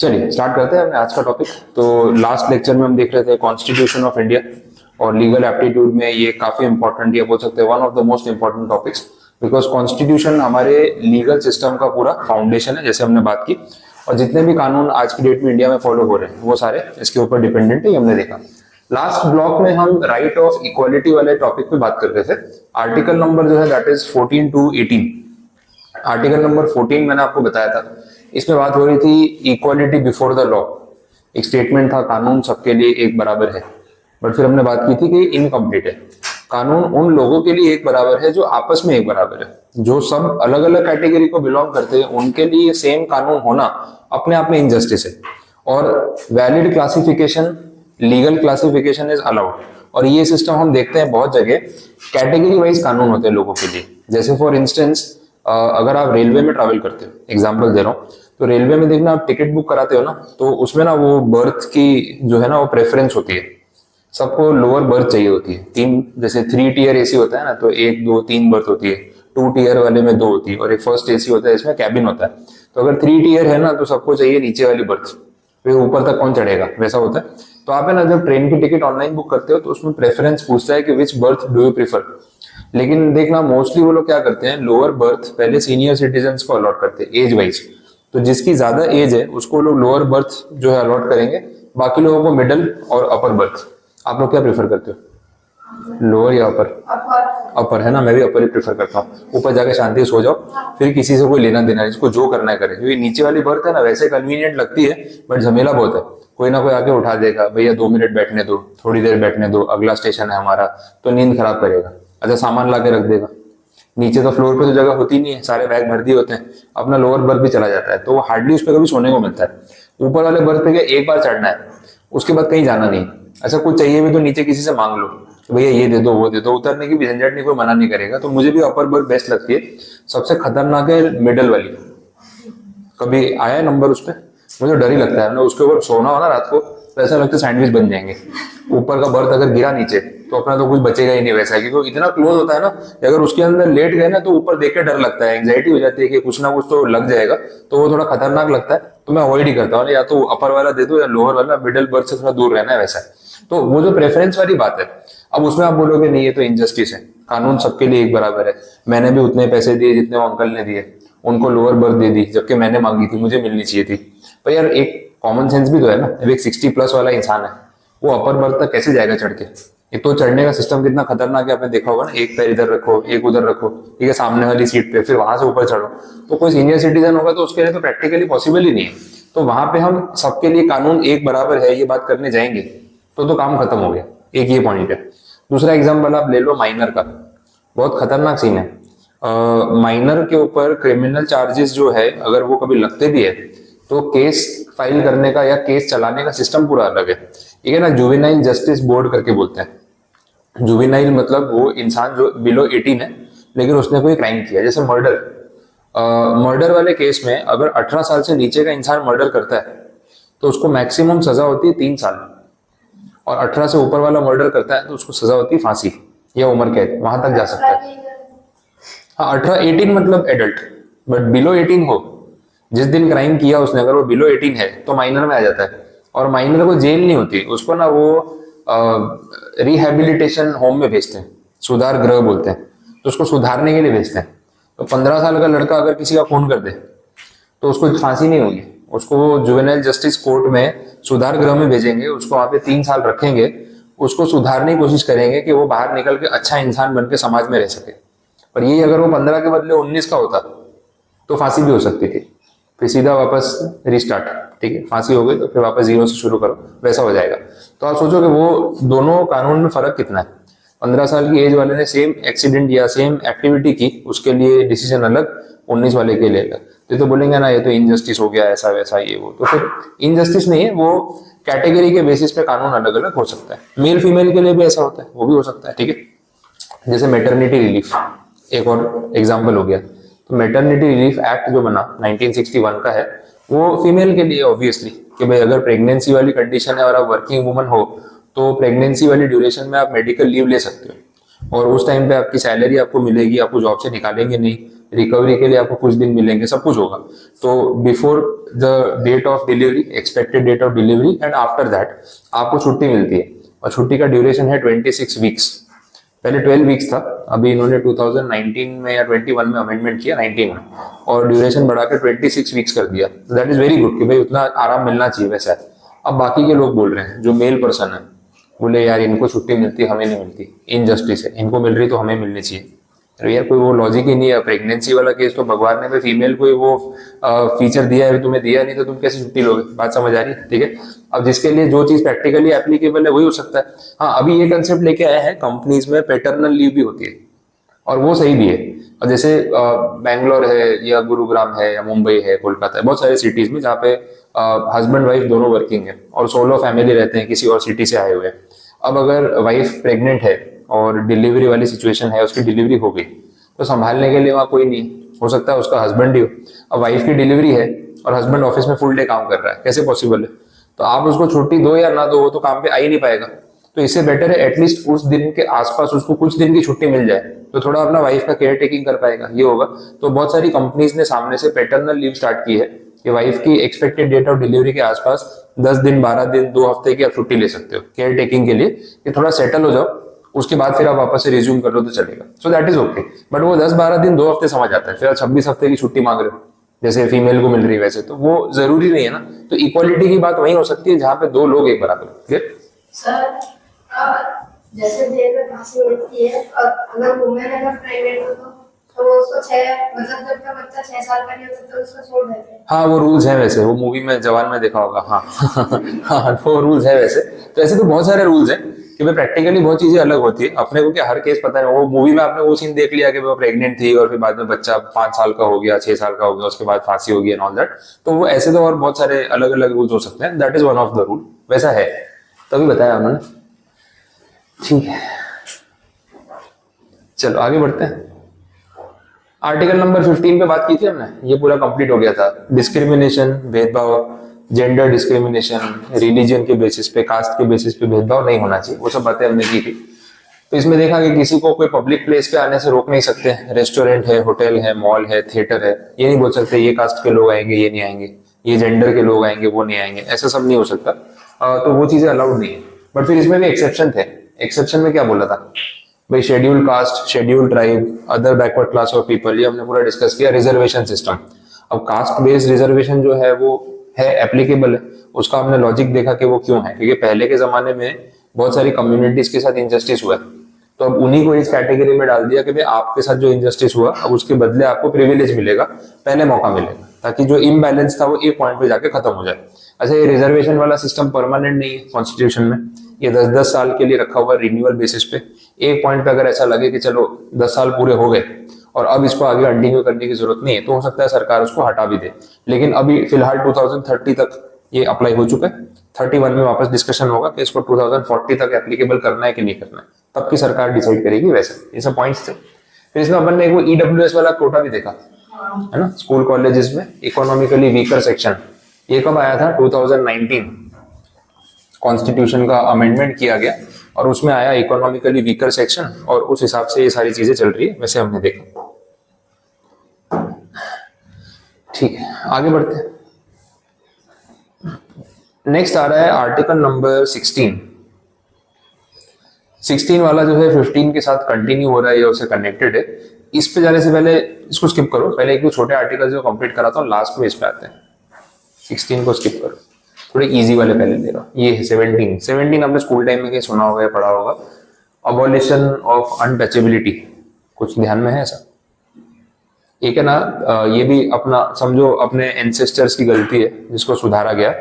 चलिए स्टार्ट करते हैं अपने आज का टॉपिक। तो लास्ट लेक्चर में हम देख रहे थे कॉन्स्टिट्यूशन ऑफ इंडिया और लीगल एप्टीट्यूड में ये काफी इंपॉर्टेंट, ये बोल सकते हैं one of the most important topics, because constitution हमारे लीगल सिस्टम का पूरा फाउंडेशन है, जैसे हमने बात की। और जितने भी कानून आज की डेट में इंडिया में फॉलो हो रहे हैं वो सारे इसके ऊपर डिपेंडेंट है, ये हमने देखा। लास्ट ब्लॉक में हम राइट ऑफ इक्वालिटी वाले टॉपिक पे बात कर रहे थे। आर्टिकल नंबर जो है that is 14 to 18। Article number 14 मैंने आपको बताया था, इसमें बात हो रही थी इक्वालिटी बिफोर द लॉ। एक स्टेटमेंट था कानून सबके लिए एक बराबर है, बट फिर हमने बात की थी कि इनकम्प्लीट है। कानून उन लोगों के लिए एक बराबर है जो आपस में एक बराबर है। जो सब अलग अलग कैटेगरी को बिलोंग करते हैं उनके लिए सेम कानून होना अपने आप में इनजस्टिस है। और valid classification, legal classification is allowed. और ये सिस्टम हम देखते हैं बहुत जगह, कैटेगरी वाइज कानून होते हैं लोगों के लिए। जैसे फॉर इंस्टेंस अगर आप रेलवे में ट्रैवल करते हो, एग्जांपल दे रहा हूँ, तो रेलवे में देखना आप टिकट बुक कराते हो ना, तो उसमें ना वो बर्थ की जो है ना वो प्रेफरेंस होती है। सबको लोअर बर्थ चाहिए होती है। तीन, जैसे 3 टियर एसी होता है ना, तो 1 2 3 बर्थ होती है। 2 टियर वाले में 2 होती है और एक फर्स्ट एसी होता है, इसमें कैबिन होता है। तो अगर 3 टियर है ना तो सबको चाहिए नीचे वाली बर्थ, फिर ऊपर तक कौन चढ़ेगा, वैसा होता है। तो आप है ना जब ट्रेन की टिकट ऑनलाइन बुक करते हो तो उसमें प्रेफरेंस पूछता है कि विच बर्थ डू यू प्रीफर। लेकिन देखना मोस्टली वो लोग क्या करते हैं, लोअर बर्थ पहले सीनियर सिटीजन को अलॉट करते हैं एज वाइज। तो जिसकी ज्यादा एज है उसको लोग लोअर बर्थ जो है अलॉट करेंगे, बाकी लोगों को मिडल और अपर बर्थ। आप लोग क्या प्रेफर करते हो, लोअर या अपर? अपर है ना, मैं भी अपर ही प्रेफर करता हूँ। ऊपर जाके शांति से सो जाओ, फिर किसी से कोई लेना देना, इसको जो करना है करे। क्योंकि नीचे वाली बर्थ है ना वैसे कन्वीनियंट लगती है, बट झमेला बहुत है। कोई ना कोई आके उठा देगा, भैया 2 मिनट बैठने दो, थोड़ी देर बैठने दो, अगला स्टेशन है हमारा, तो नींद खराब करेगा। अच्छा, सामान ला के रख देगा नीचे, तो फ्लोर पे तो जगह होती नहीं है, सारे बैग भर दिए होते हैं, अपना लोअर बर्थ भी चला जाता है, तो हार्डली उस पर कभी सोने को मिलता है। ऊपर वाले बर्थ पे क्या एक बार चढ़ना है, उसके बाद कहीं जाना नहीं। अच्छा, कुछ चाहिए भी तो नीचे किसी से मांग लो, तो भैया ये दे दो वो दे दो, उतरने की भी झंझट नहीं, कोई मना नहीं करेगा। तो मुझे भी अपर बर्थ बेस्ट लगती है। सबसे खतरनाक है मिडल वाली। कभी आया है नंबर उस पर? मुझे डर ही लगता है ना, उसके ऊपर सोना हो ना रात को तो ऐसा लगता है सैंडविच बन जाएंगे। ऊपर का बर्थ अगर गिरा नीचे तो अपना तो कुछ बचेगा ही नहीं वैसा, क्योंकि इतना क्लोज होता है ना, अगर उसके अंदर लेट गए ना तो ऊपर देख के डर लगता है, एंग्जाइटी हो जाती है कि कुछ ना कुछ तो लग जाएगा, तो वो थोड़ा खतरनाक लगता है। तो मैं अवॉइड ही करता हूँ, या तो अपर वाला दे दो या लोअर वाला, मिडल बर्थ से थोड़ा दूर रहना है वैसा। तो वो जो प्रेफरेंस वाली बात है, अब उसमें आप बोलोगे नहीं ये तो इनजस्टिस है, कानून सबके लिए एक बराबर है, मैंने भी उतने पैसे दिए जितने वो अंकल ने दिए, उनको लोअर बर्थ दे दी जबकि मैंने मांगी थी, मुझे मिलनी चाहिए थी। पर यार एक कॉमन सेंस भी तो है ना। अब एक 60+ वाला इंसान है, वो अपर बर्थ तक कैसे जाएगा चढ़ के? एक तो चढ़ने का सिस्टम कितना खतरनाक है, आपने देखा होगा ना, एक पैर इधर रखो एक उधर रखो, ठीक है, सामने वाली सीट पे, फिर वहां से ऊपर चढ़ो। तो कोई सीनियर सिटीजन होगा तो उसके लिए तो प्रैक्टिकली पॉसिबल ही नहीं है। तो वहां पे हम सबके लिए कानून एक बराबर है ये बात करने जाएंगे तो काम खत्म हो गया। एक ये पॉइंट है। दूसरा एग्जाम्पल आप ले लो माइनर का, बहुत खतरनाक सीन है। माइनर के ऊपर क्रिमिनल चार्जेस जो है अगर वो कभी लगते भी है तो केस फाइल करने का या केस चलाने का सिस्टम पूरा अलग है। ठीक है ना, जुवेनाइल जस्टिस बोर्ड करके बोलते हैं। जुवेनाइल मतलब वो इंसान जो बिलो 18 है लेकिन उसने कोई क्राइम किया, जैसे मर्डर। मर्डर वाले केस में अगर 18 साल से नीचे का इंसान मर्डर करता है तो उसको मैक्सिमम सजा होती है 3 साल, और 18 से ऊपर वाला मर्डर करता है तो उसको सजा होती है फांसी या उम्र कैद, वहां तक जा सकता है। हाँ, 18 मतलब एडल्ट, बट बिलो 18 हो, जिस दिन क्राइम किया उसने, अगर वो बिलो 18 है तो माइनर में आ जाता है। और माइनर को जेल नहीं होती, उसको ना वो रिहेबिलिटेशन होम में भेजते हैं, सुधार गृह बोलते हैं, तो उसको सुधारने के लिए भेजते हैं। तो 15 साल का लड़का अगर किसी का खून कर दे तो उसको फांसी नहीं होगी, उसको जुवेनाइल जस्टिस कोर्ट में सुधार गृह में भेजेंगे, उसको वहां पे 3 साल रखेंगे, उसको सुधारने की कोशिश करेंगे कि वो बाहर निकल के अच्छा इंसान बन के समाज में रह सके। पर ये अगर वो 15 के बदले 19 का होता तो फांसी भी हो सकती थी, फिर सीधा वापस रिस्टार्ट, ठीक है, फांसी हो गई तो फिर वापस 0 से शुरू करो, वैसा हो जाएगा। तो आप सोचो कि वो दोनों कानून में फर्क कितना है। 15 साल की एज वाले ने सेम एक्सीडेंट या सेम एक्टिविटी की, उसके लिए डिसीजन अलग, 19 वाले के लिए अलग। तो बोलेंगे ना ये तो इनजस्टिस हो गया, ऐसा वैसा ये वो, तो फिर इनजस्टिस नहीं है, वो कैटेगरी के बेसिस पे कानून अलग अलग हो सकता है। मेल फीमेल के लिए भी ऐसा होता है, वो भी हो सकता है, ठीक है। जैसे मेटर्निटी रिलीफ एक और एग्जाम्पल हो गया। तो मेटर्निटी रिलीफ एक्ट जो बना 1961 का है, वो फीमेल के लिए ऑब्वियसली, कि भाई अगर प्रेगनेंसी वाली कंडीशन है और आप वर्किंग वुमन हो तो प्रेगनेंसी वाली ड्यूरेशन में आप मेडिकल लीव ले सकते हो, और उस टाइम पे आपकी सैलरी आपको मिलेगी, आपको जॉब से निकालेंगे नहीं, रिकवरी के लिए आपको कुछ दिन मिलेंगे, सब कुछ होगा। तो before the date of delivery, expected date of delivery and after that आपको छुट्टी मिलती है, और छुट्टी का ड्यूरेशन है 26 वीक्स। पहले 12 वीक्स था, अभी इन्होंने 2019 में या 21 में अमेंडमेंट किया, 19 में, और ड्यूरेशन बढ़ाकर 26 वीक्स कर दिया। दैट इज वेरी गुड कि भाई उतना आराम मिलना चाहिए वैसा है। अब बाकी के लोग बोल रहे हैं, जो मेल पर्सन है, बोले यार इनको छुट्टी मिलती हमें नहीं मिलती, इनजस्टिस है, इनको मिल रही तो हमें मिलनी चाहिए। तो यार कोई वो लॉजिक ही नहीं है। प्रेगनेंसी वाला केस तो भगवान ने फीमेल को वो फीचर दिया है, तुम्हें दिया नहीं तो तुम कैसे छुट्टी लोगे? बात समझ आ रही है? ठीक है। अब जिसके लिए जो चीज प्रैक्टिकली एप्लीकेबल है वही हो सकता है। हाँ, अभी ये कंसेप्ट लेके आए हैं कंपनीज में, पैटर्नल लीव भी होती है, और वो सही भी है। और जैसे बैंगलोर है या गुरुग्राम है या मुंबई है, कोलकाता है, बहुत सारे सिटीज में जहाँ पे हस्बैंड वाइफ दोनों वर्किंग है और सोलो फैमिली रहते हैं, किसी और सिटी से आए हुए हैं। अब अगर वाइफ प्रेग्नेंट है और डिलीवरी वाली सिचुएशन है, उसकी डिलीवरी हो गई, तो संभालने के लिए वहाँ कोई नहीं, हो सकता है उसका हस्बैंड ही हो। अब वाइफ की डिलीवरी है और हस्बैंड ऑफिस में फुल डे काम कर रहा है, कैसे पॉसिबल है? तो आप उसको छुट्टी दो या ना दो, वो तो काम पे आ ही नहीं पाएगा। तो इससे बेटर है एटलीस्ट उस दिन के आसपास उसको कुछ दिन की छुट्टी मिल जाए, तो थोड़ा अपना वाइफ का केयर टेकिंग कर पाएगा, ये होगा। तो बहुत सारी कंपनीज ने सामने से पैटर्नल लीव स्टार्ट की है कि वाइफ की एक्सपेक्टेड डेट ऑफ डिलीवरी के आसपास 10 दिन, 12 दिन, 2 हफ्ते की आप छुट्टी ले सकते हो केयर टेकिंग के लिए, कि थोड़ा सेटल हो जाओ, उसके बाद फिर आप वापस से रिज्यूम कर लो तो चलेगा। So that is okay. But वो 10-12 दिन, 2 हफ्ते समझ आता है, फिर 26 हफ्ते की छुट्टी मांग रहे हो जैसे फीमेल को मिल रही है वैसे, तो वो जरूरी नहीं है ना। तो इक्वालिटी की बात वही हो सकती है जहां पे दो लोग एक बराबर है। सर जैसे देर में फांसी मिलती है, और अगर वुमेन अगर प्रेग्नेंट हो तो वो उसको 6 मतलब जब तक बच्चा 6 साल का नहीं होता तो उसको छोड़ देते हैं। हाँ, वो रूल्स हैं वैसे, वो मूवी में जवान में देखा होगा। हाँ हाँ, वो रूल्स है वैसे। तो ऐसे तो बहुत सारे रूल्स हैं कि भाई प्रैक्टिकली बहुत चीजें अलग होती है। अपने को क्या हर केस पता है? वो मूवी में आपने वो सीन देख लिया कि वो प्रेग्नेंट थी और फिर बाद में बच्चा 5 साल का हो गया, 6 साल का हो गया, उसके बाद फांसी हो गई एंड ऑल दैट। तो वो ऐसे तो और बहुत सारे अलग अलग रूल्स हो सकते हैं। That is one of the rule, वैसा है, तभी बताया उन्होंने। ठीक है, चलो आगे बढ़ते हैं। आर्टिकल नंबर 15 पे बात की थी हमने, ये पूरा कंप्लीट हो गया था। डिस्क्रिमिनेशन, भेदभाव, जेंडर डिस्क्रिमिनेशन, रिलीजन के बेसिस पे, कास्ट के बेसिस पे भेदभाव नहीं होना चाहिए, वो सब बातें हमने की थी। तो इसमें देखा कि किसी को कोई पब्लिक प्लेस पे आने से रोक नहीं सकते। रेस्टोरेंट है, होटल है, मॉल है, थिएटर है, ये नहीं बोल सकते ये कास्ट के लोग आएंगे, ये नहीं आएंगे, ये जेंडर के लोग आएंगे, वो नहीं आएंगे, ऐसा सब नहीं हो सकता। तो वो चीजें अलाउड नहीं है। बट फिर इसमें भी एक्सेप्शन थे। एक्सेप्शन में क्या बोला था भाई? Scheduled caste, scheduled tribe, other backward class of people, ये हमने पूरा डिस्कस किया। रिजर्वेशन सिस्टम, अब कास्ट बेस्ड रिजर्वेशन जो है वो है एप्लीकेबल है, उसका हमने लॉजिक देखा कि वो क्यों है, क्योंकि पहले के जमाने में बहुत सारी कम्युनिटीज के साथ इनजस्टिस हुआ है, तो अब उन्हीं को इस कैटेगरी में डाल दिया कि भाई आपके साथ जो इनजस्टिस हुआ, अब उसके बदले आपको प्रिविलेज मिलेगा, पहले मौका मिलेगा, ताकि जो इम्बैलेंस था वो एक पॉइंट पे जाके खत्म हो जाए। अच्छा, ये रिजर्वेशन वाला सिस्टम परमानेंट नहीं है कॉन्स्टिट्यूशन में, ये 10-10 साल के लिए रखा हुआ रिन्यूअल बेसिस पे। एक पॉइंट पे अगर ऐसा लगे कि चलो 10 साल पूरे हो गए और अब इसको आगे कंटिन्यू करने की जरूरत नहीं है, तो हो सकता है सरकार उसको हटा भी दे। लेकिन अभी फिलहाल 2030 तक ये अप्लाई हो चुका है। 31 में वापस डिस्कशन होगा कि इसको 2040 तक एप्लीकेबल करना है कि नहीं करना है, तब की सरकार डिसाइड करेगी। वैसे ये सब पॉइंट्स थे। फिर इसमें अपन ने एक वो ईडब्ल्यूएस वाला कोटा भी देखा है ना, स्कूल कॉलेजेस में इकोनॉमिकली वीकर सेक्शन। ये कब आया था? 2019 कॉन्स्टिट्यूशन का अमेंडमेंट किया गया और उसमें आया इकोनॉमिकली वीकर सेक्शन, और उस हिसाब से ये सारी चीजें चल रही है, वैसे हमने देखा। ठीक है, आगे बढ़ते हैं। नेक्स्ट आ रहा है आर्टिकल नंबर 16। 16 वाला जो है 15 के साथ कंटिन्यू हो रहा है या उससे कनेक्टेड है। इस पे जाने से पहले इसको स्किप करो, पहले एक दो छोटे आर्टिकल जो कंप्लीट कराता हूँ, लास्ट में इस पे आते हैं। 16 को स्किप करो, थोड़े इजी वाले पहले दे रहा हूँ। ये है 17 आपने स्कूल टाइम में कहीं सुना होगा या पढ़ा होगा। अबॉलिशन ऑफ अनटचेबिलिटी, कुछ ध्यान में है ऐसा? एक है ना, ये भी अपना समझो अपने एंसेस्टर्स की गलती है जिसको सुधारा गया।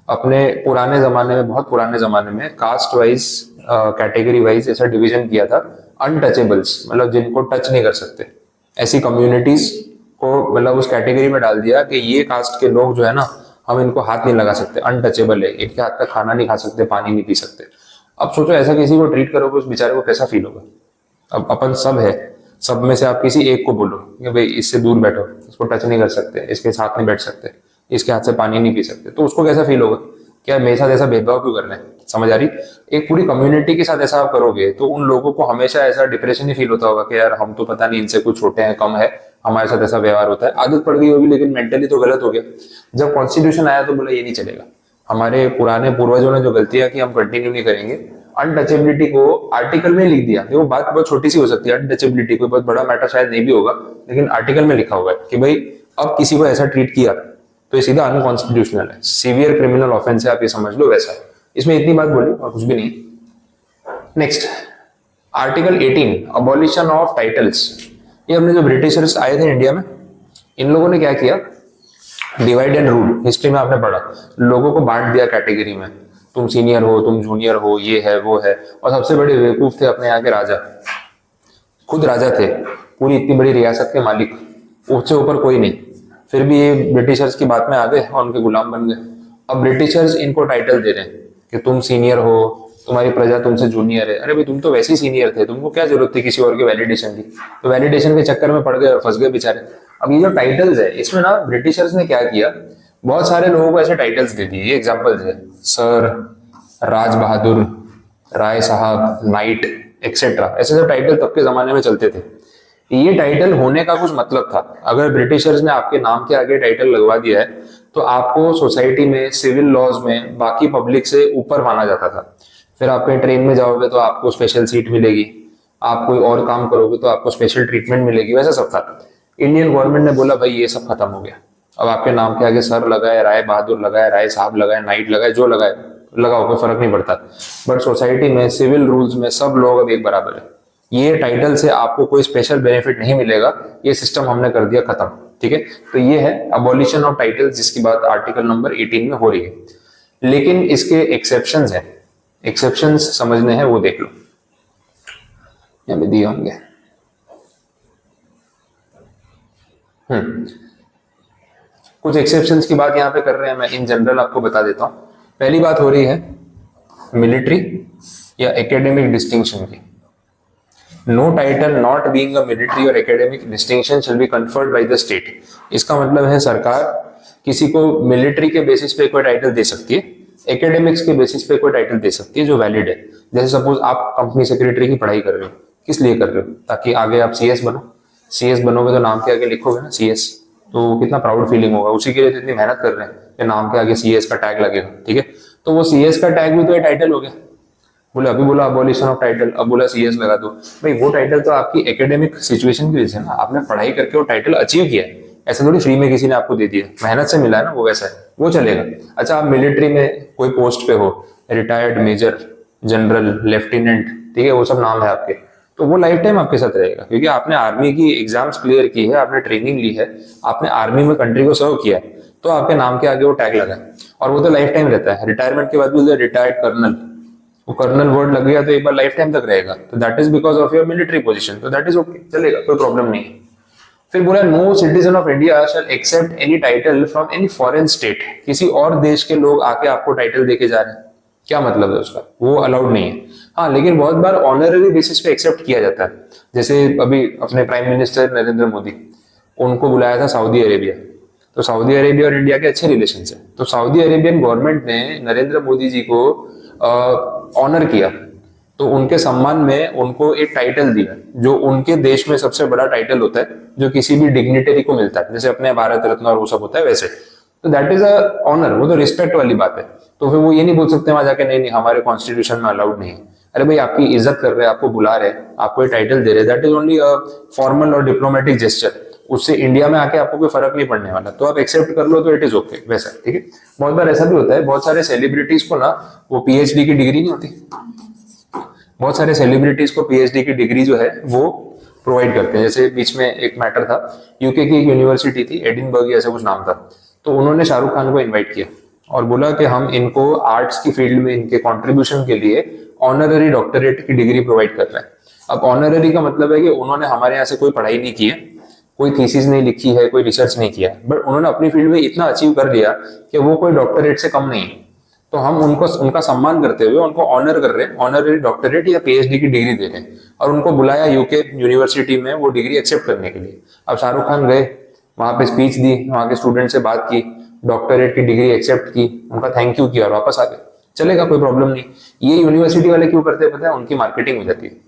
अपने पुराने जमाने में, बहुत पुराने जमाने में कास्ट वाइज, कैटेगरी वाइज ऐसा डिवीजन किया था। अनटचेबल्स मतलब जिनको टच नहीं कर सकते, ऐसी कम्युनिटीज को मतलब उस कैटेगरी में डाल दिया कि ये कास्ट के लोग जो है ना, हम इनको हाथ नहीं लगा सकते, अनटचेबल है, इनके हाथ का खाना नहीं खा सकते, पानी नहीं पी सकते। अब सोचो ऐसा किसी को ट्रीट करोगे, उस बेचारे को कैसा फील होगा? अब अपन सब है, सब में से आप किसी एक को बोलो कि भाई इससे दूर बैठो, इसको टच नहीं कर सकते, इसके साथ नहीं बैठ सकते, इसके हाथ से पानी नहीं पी सकते, तो उसको कैसा फील होगा? क्या मेरे साथ ऐसा भेदभाव क्यों कर रहे हैं? समझ आ रही? एक पूरी कम्युनिटी के साथ ऐसा आप करोगे तो उन लोगों को हमेशा ऐसा डिप्रेशन ही फील होता होगा कि यार हम तो पता नहीं इनसे कुछ छोटे हैं, कम है, हमारे साथ ऐसा व्यवहार होता है। आदत पड़ गई होगी लेकिन मेंटली तो गलत हो गया। जब कॉन्स्टिट्यूशन आया तो बोला ये नहीं चलेगा, हमारे पुराने पूर्वजों ने जो गलतियां की हम कंटिन्यू नहीं करेंगे। अनटचेबिलिटी को आर्टिकल में लिख दिया। देखो बात बहुत छोटी सी हो सकती है, अनटचेबिलिटी कोई बहुत बड़ा मैटर शायद नहीं भी होगा, लेकिन आर्टिकल में लिखा हुआ है कि भाई अब किसी को ऐसा ट्रीट किया तो ये सीधा अनकॉन्स्टिट्यूशनल है, सीवियर क्रिमिनल ऑफेंस है, आप ये समझ लो वैसा। इसमें इतनी बात बोली और कुछ भी नहीं। Next article 18 abolition of titles. ये हमने जो ब्रिटिशर्स आए थे इंडिया में, इन लोगों ने क्या किया, डिवाइड एंड रूल, हिस्ट्री में आपने पढ़ा, लोगों को बांट दिया कैटेगरी में, तुम सीनियर हो, तुम जूनियर हो, ये है वो है। और सबसे बड़े बेवकूफ थे अपने यहाँ के राजा, खुद राजा थे, पूरी इतनी बड़ी रियासत के मालिक, उससे ऊपर कोई नहीं, फिर भी ये ब्रिटिशर्स की बात में आ गए और उनके गुलाम बन गए। अब ब्रिटिशर्स इनको टाइटल दे रहे हैं कि तुम सीनियर हो, तुम्हारी प्रजा तुमसे जूनियर है। अरे भाई तुम तो वैसे ही सीनियर थे, तुमको क्या जरूरत थी किसी और की वैलिडेशन की? तो वैलिडेशन के चक्कर में पड़ गए और फंस गए बेचारे। अब ये जो टाइटल्स है इसमें ना ब्रिटिशर्स ने क्या किया, बहुत सारे लोगों को ऐसे टाइटल्स दे दिए। ये एग्जाम्पल्स है, सर, राज बहादुर, राय साहब, नाइट एक्सेट्रा, ऐसे सब टाइटल तब के जमाने में चलते थे। ये टाइटल होने का कुछ मतलब था। अगर ब्रिटिशर्स ने आपके नाम के आगे टाइटल लगवा दिया है तो आपको सोसाइटी में, सिविल लॉज में बाकी पब्लिक से ऊपर माना जाता था। फिर आप कहीं ट्रेन में जाओगे तो आपको स्पेशल सीट मिलेगी, आप कोई और काम करोगे तो आपको स्पेशल ट्रीटमेंट मिलेगी, वैसा सब था। इंडियन गवर्नमेंट ने बोला भाई ये सब खत्म हो गया, अब आपके नाम के आगे सर लगाए, राय बहादुर लगाए, राय साहब लगाए, नाइट लगाए, जो लगाए लगाओ, कोई फर्क नहीं पड़ता। बट सोसाइटी में, सिविल रूल्स में सब लोग अब एक बराबर है। ये टाइटल से आपको कोई स्पेशल बेनिफिट नहीं मिलेगा, ये सिस्टम हमने कर दिया खत्म। ठीक है, तो ये है अबॉलिशन ऑफ टाइटल, जिसकी बात आर्टिकल नंबर 18 में हो रही है। लेकिन इसके एक्सेप्शंस हैं, एक्सेप्शंस समझने हैं वो देख लो, यहाँ पे दिए होंगे। कुछ एक्सेप्शंस की बात यहाँ पे कर रहे हैं, मैं इन जनरल आपको बता देता हूँ। पहली बात हो रही है मिलिट्री या एकेडमिक डिस्टिंक्शन की। No title not being a military or academic distinction shall be conferred by the state. इसका मतलब है सरकार किसी को मिलिट्री के बेसिस पे कोई टाइटल दे सकती है, एकेडमिक्स के बेसिस पे कोई टाइटल दे सकती है जो वैलिड है। जैसे सपोज आप कंपनी सेक्रेटरी की पढ़ाई कर रहे हो, किस लिए कर रहे हो? ताकि आगे आप सीएस बनो। सीएस बनोगे तो नाम के आगे लिखोगे ना सीएस, तो कितना प्राउड फीलिंग होगा, उसी के लिए तो इतनी मेहनत कर रहे हैं कि नाम के आगे सीएस का टैग लगेगा। ठीक है, तो वो सीएस का टैग भी तो ये टाइटल हो गया। बोले अभी बोला अबॉलिशन ऑफ टाइटल, अब बोला सीएस लगा दो। भाई वो टाइटल तो आपकी एकेडमिक सिचुएशन की वजह से ना, आपने पढ़ाई करके वो टाइटल अचीव किया है, ऐसा थोड़ी फ्री में किसी ने आपको दे दिया, मेहनत से मिला है ना, वो वैसा है, वो चलेगा। अच्छा, आप मिलिट्री में कोई पोस्ट पे हो, रिटायर्ड मेजर, जनरल, लेफ्टिनेंट, ठीक है, वो सब नाम है आपके, तो वो लाइफ टाइम आपके साथ रहेगा, क्योंकि आपने आर्मी की एग्जाम्स क्लियर की है, आपने ट्रेनिंग ली है, आपने आर्मी में कंट्री को सर्व किया है, तो आपके नाम के आगे वो टैग लगा है और वो तो लाइफ टाइम रहता है। रिटायरमेंट के बाद भी रिटायर्ड कर्नल, वो कर्नल वर्ड लग गया तो एक बार लाइफ टाइम तक रहेगा, तो that is because of your military position, तो दैट इज ओके, चलेगा, कोई प्रॉब्लम नहीं है। फिर बोला no citizen of India shall accept any title from any foreign state. किसी और देश के लोग आके आपको टाइटल देके जा रहे हैं, क्या मतलब है उसका? वो अलाउड नहीं है। हाँ, लेकिन बहुत बार ऑनररी बेसिस पे एक्सेप्ट किया जाता है। जैसे अभी अपने प्राइम मिनिस्टर नरेंद्र मोदी, उनको बुलाया था सऊदी अरेबिया, तो सऊदी अरेबिया और इंडिया के अच्छे रिलेशन है, तो सऊदी अरेबियन गवर्नमेंट ने नरेंद्र मोदी जी को ऑनर किया, तो उनके सम्मान में उनको एक टाइटल दिया जो उनके देश में सबसे बड़ा टाइटल होता है, जो किसी भी डिग्निटरी को मिलता है, जैसे अपने भारत रत्न और वो सब होता है वैसे। तो दैट इज अ ऑनर, वो तो रिस्पेक्ट वाली बात है। तो फिर वो ये नहीं बोल सकते वहां जाके नहीं नहीं हमारे कॉन्स्टिट्यूशन में अलाउड नहीं है। अरे भाई, आपकी इज्जत कर रहे हैं, आपको बुला रहे हैं, आपको ये टाइटल दे रहे हैं, that is only a formal और डिप्लोमेटिक जेस्चर, उससे इंडिया में आके आपको कोई फर्क नहीं पड़ने वाला, तो आप एक्सेप्ट कर लो तो इट इज ओके वैसा। ठीक है, बहुत बार ऐसा भी होता है, बहुत सारे सेलिब्रिटीज को ना वो पीएचडी की डिग्री नहीं होती, बहुत सारे सेलिब्रिटीज को पीएचडी की डिग्री जो है वो प्रोवाइड करते हैं। जैसे बीच में एक मैटर था, यूके की एक यूनिवर्सिटी थी, एडिनबर्ग ऐसा कुछ नाम था, तो उन्होंने शाहरुख खान को इन्वाइट किया और बोला कि हम इनको आर्ट्स की फील्ड में इनके कंट्रीब्यूशन के लिए ऑनररी डॉक्टरेट की डिग्री प्रोवाइड कर रहे हैं। अब ऑनररी का मतलब है कि उन्होंने हमारे यहाँ से कोई पढ़ाई नहीं की है, कोई थीसिस नहीं लिखी है, कोई रिसर्च नहीं किया है, बट उन्होंने अपनी फील्ड में इतना अचीव कर लिया कि वो कोई डॉक्टरेट से कम नहीं है, तो हम उनको उनका सम्मान करते हुए उनको ऑनर कर रहे हैं, ऑनररी डॉक्टरेट या पीएचडी की डिग्री दे रहे हैं, और उनको बुलाया यूके यूनिवर्सिटी में वो डिग्री एक्सेप्ट करने के लिए। अब शाहरुख खान गए, वहां पे स्पीच दी, वहां के स्टूडेंट से बात की, डॉक्टरेट की डिग्री एक्सेप्ट की, उनका थैंक यू किया और वापस आ गए। चलेगा, कोई प्रॉब्लम नहीं। ये यूनिवर्सिटी वाले क्यों करते हैं पता है? उनकी मार्केटिंग हो जाती है।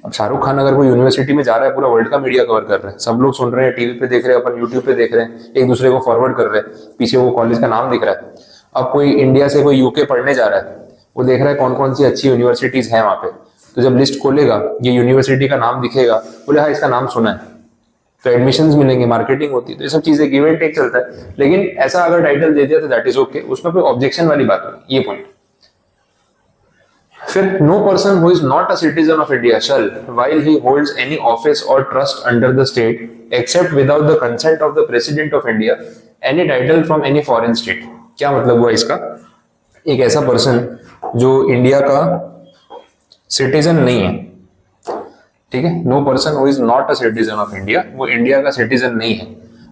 अब शाहरुख खान अगर कोई यूनिवर्सिटी में जा रहा है, पूरा वर्ल्ड का मीडिया कवर कर रहे हैं, सब लोग सुन रहे हैं, टीवी पे देख रहे हैं, अपन यूट्यूब पे देख रहे हैं, एक दूसरे को फॉरवर्ड कर रहे हैं, पीछे वो कॉलेज का नाम दिख रहा है। अब कोई इंडिया से कोई यूके पढ़ने जा रहा है, वो देख रहा है कौन कौन सी अच्छी यूनिवर्सिटीज है वहां पे, तो जब लिस्ट खोलेगा ये यूनिवर्सिटी का नाम दिखेगा, बोले हाँ इसका नाम सुना है, तो एडमिशंस मिलेंगे, मार्केटिंग होती है। तो ये सब चीजें गिव एंड टेक चलता है। लेकिन ऐसा अगर टाइटल दे दिया तो दैट इज ओके, उसमें कोई ऑब्जेक्शन वाली बात नहीं, ये पॉइंट। फिर no person who is not a citizen of India shall while he holds any office or trust under the state accept without the consent of the President of India any title from any foreign state. क्या मतलब हुआ इसका? एक ऐसा person जो India का citizen नहीं है, ठीक है, no person who is not a citizen of India, वो इंडिया का सिटीजन नहीं है,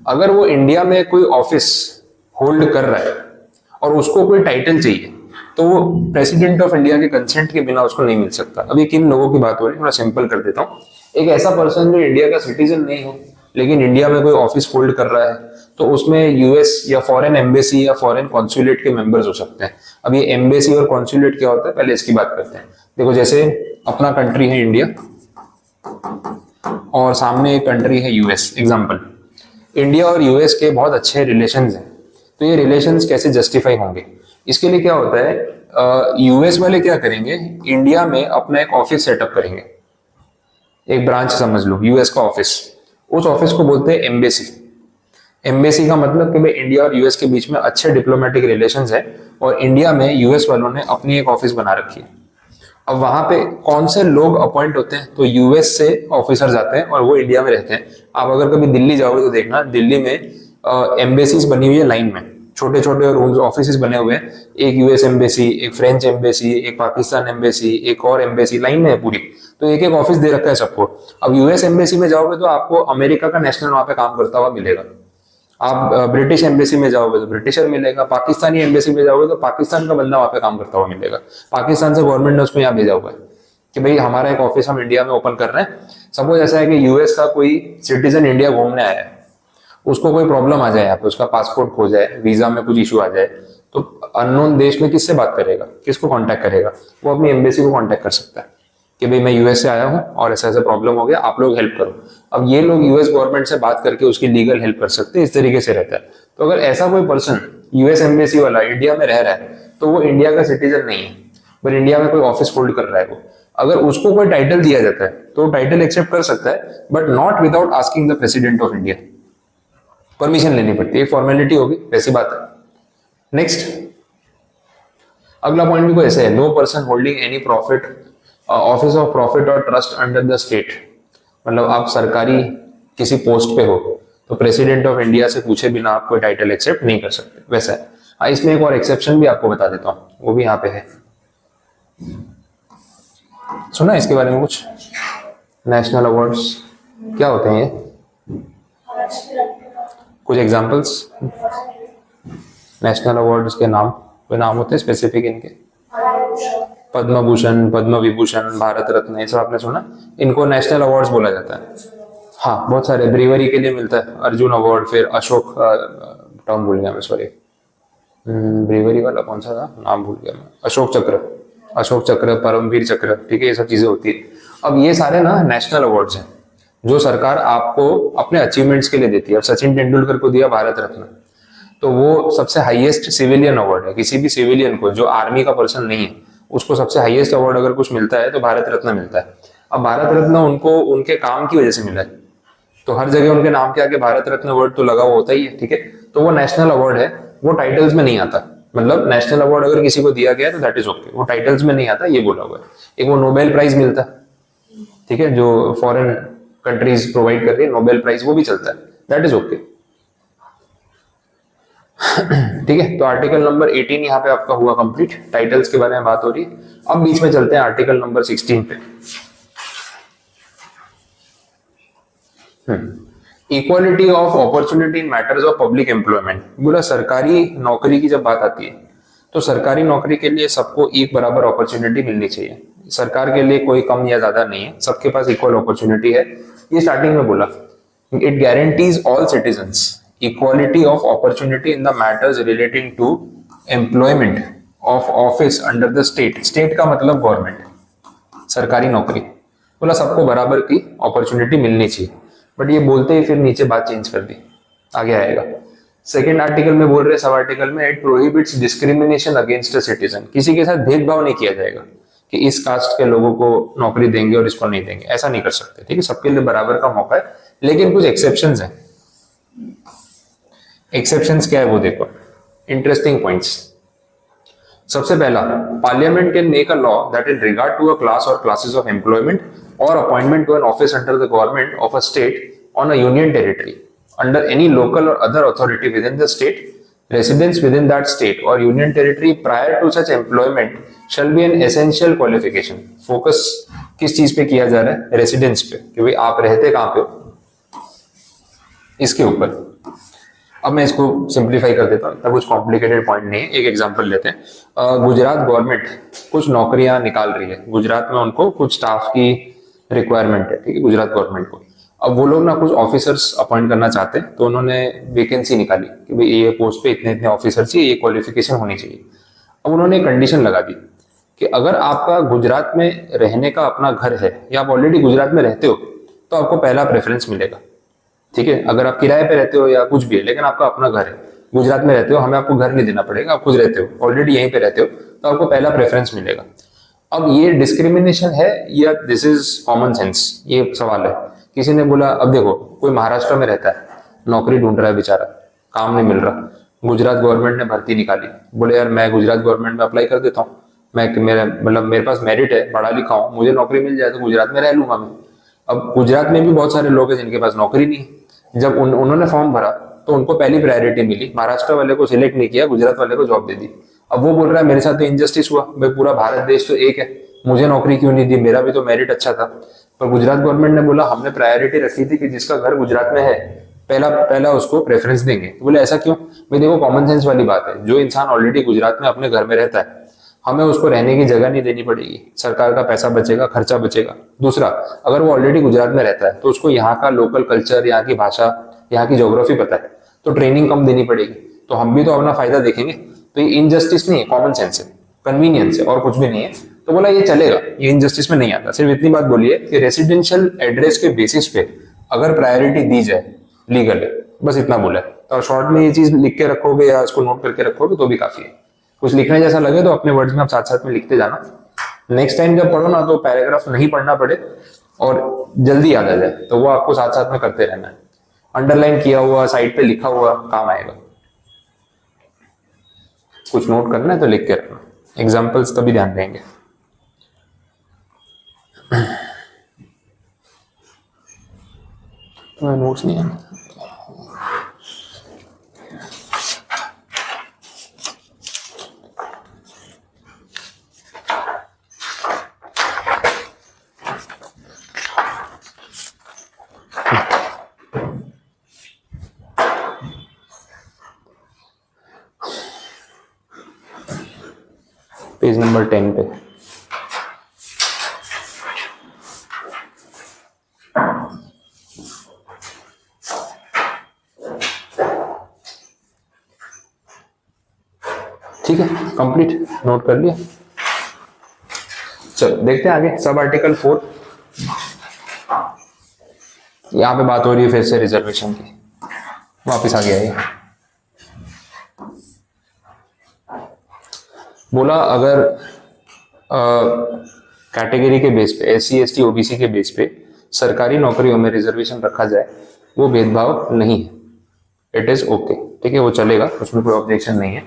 अगर वो इंडिया में कोई ऑफिस होल्ड कर रहा है और उसको कोई टाइटल चाहिए, तो वो प्रेसिडेंट ऑफ इंडिया के कंसेंट के बिना उसको नहीं मिल सकता। अभी किन लोगों की बात हो रही है, थोड़ा सिंपल कर देता हूँ। एक ऐसा पर्सन जो इंडिया का सिटीजन नहीं हो लेकिन इंडिया में कोई ऑफिस होल्ड कर रहा है, तो उसमें यूएस या फॉरेन एम्बेसी या फॉरेन कॉन्सुलेट के मेंबर्स हो सकते हैं। अब ये एम्बेसी और कॉन्सुलेट क्या होता है, पहले इसकी बात करते हैं। देखो, जैसे अपना कंट्री है इंडिया और सामने एक कंट्री है यूएस, एग्जांपल। इंडिया और यूएस के बहुत अच्छे रिलेशंस हैं, तो ये रिलेशंस कैसे जस्टिफाई होंगे? इसके लिए क्या होता है, यूएस वाले क्या करेंगे, इंडिया में अपना एक ऑफिस सेटअप करेंगे, एक ब्रांच समझ लो, यूएस का ऑफिस। उस ऑफिस को बोलते हैं एम्बेसी। एम्बेसी का मतलब कि भाई इंडिया और यूएस के बीच में अच्छे डिप्लोमेटिक रिलेशंस है और इंडिया में यूएस वालों ने अपनी एक ऑफिस बना रखी है। अब वहां पे कौन से लोग अपॉइंट होते हैं, तो यूएस से ऑफिसर्स आते हैं और वो इंडिया में रहते हैं। आप अगर कभी दिल्ली जाओगे तो देखना, दिल्ली में एम्बेसीज बनी हुई है लाइन में, छोटे छोटे रूम्स, ऑफिस बने हुए हैं, एक यूएस एम्बेसी, एक फ्रेंच एम्बेसी, एक पाकिस्तान एम्बेसी, एक और एम्बेसी, लाइन में है पूरी। तो एक एक ऑफिस दे रखा है सबको। अब यूएस एम्बेसी में जाओगे तो आपको अमेरिका का नेशनल वहां पे काम करता हुआ मिलेगा, आप ब्रिटिश एम्बेसी में जाओगे तो ब्रिटिशर मिलेगा, पाकिस्तानी एम्बेसी में जाओगे तो पाकिस्तान का बंदा वहां पे काम करता हुआ मिलेगा। पाकिस्तान से गवर्नमेंट ने उसको यहाँ भेजा हुआ है कि भाई हमारा एक ऑफिस हम इंडिया में ओपन कर रहे हैं। सपोज ऐसा है कि यूएस का कोई सिटीजन इंडिया घूमने आया है, उसको कोई प्रॉब्लम आ जाए यहाँ पे, उसका पासपोर्ट खो जाए, वीजा में कुछ इशू आ जाए, तो अननोन देश में किससे बात करेगा, किसको कांटेक्ट करेगा? वो अपनी एम्बेसी को कांटेक्ट कर सकता है कि भाई मैं यूएस से आया हूँ और ऐसा ऐसा प्रॉब्लम हो गया, आप लोग हेल्प करो। अब ये लोग यूएस गवर्नमेंट से बात करके उसकी लीगल हेल्प कर सकते हैं, इस तरीके से रहता है। तो अगर ऐसा कोई पर्सन यूएस एम्बेसी वाला इंडिया में रह रहा है, तो वो इंडिया का सिटीजन नहीं है, पर इंडिया में कोई ऑफिस होल्ड कर रहा है। वो अगर उसको कोई टाइटल दिया जाता है तो टाइटल एक्सेप्ट कर सकता है, but not without asking the President of India. Permission लेनी पड़ती है, एक फॉर्मेलिटी होगी, वैसी बात है। नेक्स्ट, अगला पॉइंट भी कोई ऐसे है, no person holding any profit office of profit और ट्रस्ट अंडर द स्टेट। मतलब आप सरकारी किसी पोस्ट पे हो तो प्रेसिडेंट ऑफ इंडिया से पूछे बिना आप कोई टाइटल एक्सेप्ट नहीं कर सकते, वैसा है। हाँ, इसमें एक और एक्सेप्शन भी आपको बता देता हूँ, वो भी यहाँ पे है। सुना इसके बारे में कुछ? नेशनल अवार्ड्स क्या होते हैं ये? कुछ एग्जांपल्स नेशनल अवार्ड्स के नाम, कोई नाम होते हैं स्पेसिफिक इनके? पद्म भूषण, पद्म विभूषण, भारत रत्न, ये सब आपने सुना? इनको नेशनल अवार्ड्स बोला जाता है। हाँ, बहुत सारे, ब्रेवरी के लिए मिलता है अर्जुन अवार्ड, फिर अशोक, टर्म भूल गया मैं, सॉरी, ब्रेवरी वाला कौन सा था, नाम भूल गया मैं, अशोक चक्र, अशोक चक्र, परमवीर चक्र, ठीक है, ये सब चीजें होती है। अब ये सारे ना नेशनल अवार्ड्स हैं जो सरकार आपको अपने अचीवमेंट्स के लिए देती है। अब सचिन तेंदुलकर को दिया भारत रत्न, तो वो सबसे हाईएस्ट सिविलियन अवार्ड है। किसी भी सिविलियन को जो आर्मी का पर्सन नहीं है, उसको सबसे हाईएस्ट अवार्ड अगर कुछ मिलता है तो भारत रत्न मिलता है। अब भारत रत्न उनको उनके काम की वजह से मिला है, तो हर जगह उनके नाम के आगे भारत रत्न वर्ड तो लगा हुआ होता ही है, ठीक है। तो वो नेशनल अवार्ड है, वो टाइटल्स में नहीं आता। मतलब नेशनल अवार्ड अगर किसी को दिया गया है तो दैट इज ओके, वो टाइटल्स में नहीं आता, ये बोला हुआ है। एक वो नोबेल प्राइज मिलता है, ठीक है, जो फॉरेन कंट्रीज प्रोवाइड कर रही है, नोबेल प्राइज, वो भी चलता है, दैट इज ओके। ठीक है, तो आर्टिकल नंबर 18 यहाँ पे आपका हुआ कंप्लीट, टाइटल्स के बारे में बात हो रही है। अब बीच में चलते हैं आर्टिकल नंबर 16 पे। Equality of opportunity in matters of public employment. बोला सरकारी नौकरी की जब बात आती है तो सरकारी नौकरी के लिए सबको एक बराबर अपॉर्चुनिटी मिलनी चाहिए। सरकार के लिए कोई कम या ज्यादा नहीं है, सबके पास इक्वल अपॉर्चुनिटी है। ये स्टार्टिंग में बोला, it guarantees all citizens equality of opportunity in the matters relating to employment of office under the state, state का मतलब गवर्नमेंट, सरकारी नौकरी, बोला सबको बराबर की अपॉर्चुनिटी मिलनी चाहिए। बट ये बोलते ही फिर नीचे बात चेंज कर दी, आगे आएगा। सेकेंड आर्टिकल में बोल रहे, सब आर्टिकल में, it prohibits discrimination against a citizen, किसी के साथ भेदभाव नहीं किया जाएगा कि इस कास्ट के लोगों को नौकरी देंगे और इसको नहीं देंगे, ऐसा नहीं कर सकते, ठीक है, सबके लिए बराबर का मौका है। लेकिन कुछ एक्सेप्शंस हैं। एक्सेप्शंस क्या है वो देखो, इंटरेस्टिंग पॉइंट्स। सबसे पहला, Parliament can make a law that in regard to a class or classes of employment or appointment to an office under the government of a state on a union territory under any local or other authority with in the state, residence within that state or union territory prior to such employment shall be an essential qualification। Focus किस चीज पे किया जा रहा है, residence पे, कि भाई आप रहते कहाँ पे हो, इसके ऊपर। अब मैं इसको सिंप्लीफाई कर देता हूँ, इतना कुछ कॉम्प्लिकेटेड पॉइंट नहीं है। एक एग्जांपल लेते हैं, गुजरात गवर्नमेंट कुछ नौकरियां निकाल रही है, गुजरात में उनको कुछ स्टाफ की रिक्वायरमेंट है, ठीक है, गुजरात गवर्नमेंट को। अब वो लोग ना कुछ ऑफिसर्स अपॉइंट करना चाहते हैं, तो उन्होंने वैकेंसी निकाली कि भाई ये पोस्ट पे इतने इतने ऑफिसर चाहिए, ये क्वालिफिकेशन होनी चाहिए। अब उन्होंने कंडीशन लगा दी कि अगर आपका गुजरात में रहने का अपना घर है या आप ऑलरेडी गुजरात में रहते हो तो आपको पहला प्रेफरेंस मिलेगा, ठीक है। अगर आप किराए पे रहते हो या कुछ भी है लेकिन आपका अपना घर है, गुजरात में रहते हो, हमें आपको घर नहीं देना पड़ेगा, आप खुद रहते हो, ऑलरेडी यहीं पे रहते हो, तो आपको पहला प्रेफरेंस मिलेगा। अब ये डिस्क्रिमिनेशन है या दिस इज कॉमन सेंस, ये सवाल है। किसी ने बोला, अब देखो कोई महाराष्ट्र में रहता है, नौकरी ढूंढ रहा है बेचारा, काम नहीं मिल रहा, गुजरात गवर्नमेंट ने भर्ती निकाली, बोले यार मैं गुजरात गवर्नमेंट में अप्लाई कर देता हूँ, मेरे पास मेरिट है, पढ़ा लिखा हूँ, मुझे नौकरी मिल जाए तो गुजरात में रह लूंगा मैं। अब गुजरात में भी बहुत सारे लोग हैं जिनके पास नौकरी नहीं है। जब उन्होंने फॉर्म भरा तो उनको पहली प्रायोरिटी मिली, महाराष्ट्र वाले को सिलेक्ट नहीं किया, गुजरात वाले को जॉब दे दी। अब वो बोल रहा है मेरे साथ तो इनजस्टिस हुआ, भाई पूरा भारत देश तो एक है, मुझे नौकरी क्यों नहीं दी, मेरा भी तो मेरिट अच्छा था। पर गुजरात गवर्नमेंट ने बोला हमने प्रायोरिटी रखी थी कि जिसका घर गुजरात में है पहला उसको प्रेफरेंस देंगे। तो बोले ऐसा क्यों? भाई देखो कॉमन सेंस वाली बात है, जो इंसान ऑलरेडी गुजरात में अपने घर में रहता है हमें उसको रहने की जगह नहीं देनी पड़ेगी, सरकार का पैसा बचेगा, खर्चा बचेगा। दूसरा, अगर वो ऑलरेडी गुजरात में रहता है तो उसको यहाँ का लोकल कल्चर, यहाँ की भाषा, यहाँ की ज्योग्राफी पता है, तो ट्रेनिंग कम देनी पड़ेगी, तो हम भी तो अपना फायदा देखेंगे। तो ये इनजस्टिस नहीं है, कॉमन सेंस है, कन्वीनियंस है और कुछ भी नहीं है। तो बोला ये चलेगा, ये इनजस्टिस में नहीं आता। सिर्फ इतनी बात बोलिए कि रेसिडेंशियल एड्रेस के बेसिस पे अगर प्रायोरिटी दी जाए लीगल है, बस इतना बोला है। तो शॉर्ट में ये चीज लिख के रखोगे या इसको नोट करके रखोगे तो भी काफी है। कुछ लिखने जैसा लगे तो अपने वर्ड्स में आप साथ साथ में लिखते जाना, नेक्स्ट टाइम जब पढ़ो ना तो पैराग्राफ नहीं पढ़ना पड़े और जल्दी याद आ जाए, तो वो आपको साथ साथ में करते रहना है। अंडरलाइन किया हुआ, साइड पे लिखा हुआ काम आएगा। कुछ नोट करना है तो लिख के रखना, एग्जाम्पल्स तभी ध्यान रहेंगे। तो नोट्स नहीं है। पेज नंबर 10 पे ठीक है, कंप्लीट नोट कर लिया। चलो देखते हैं आगे, सब आर्टिकल 4। यहां पे बात हो रही है फिर से रिजर्वेशन की, वापस आ गया ये। बोला अगर कैटेगरी के बेस पे, SC ST OBC के बेस पे सरकारी नौकरियों में रिजर्वेशन रखा जाए, वो भेदभाव नहीं है, इट इज ओके, ठीक है, वो चलेगा, उसमें कोई ऑब्जेक्शन नहीं है।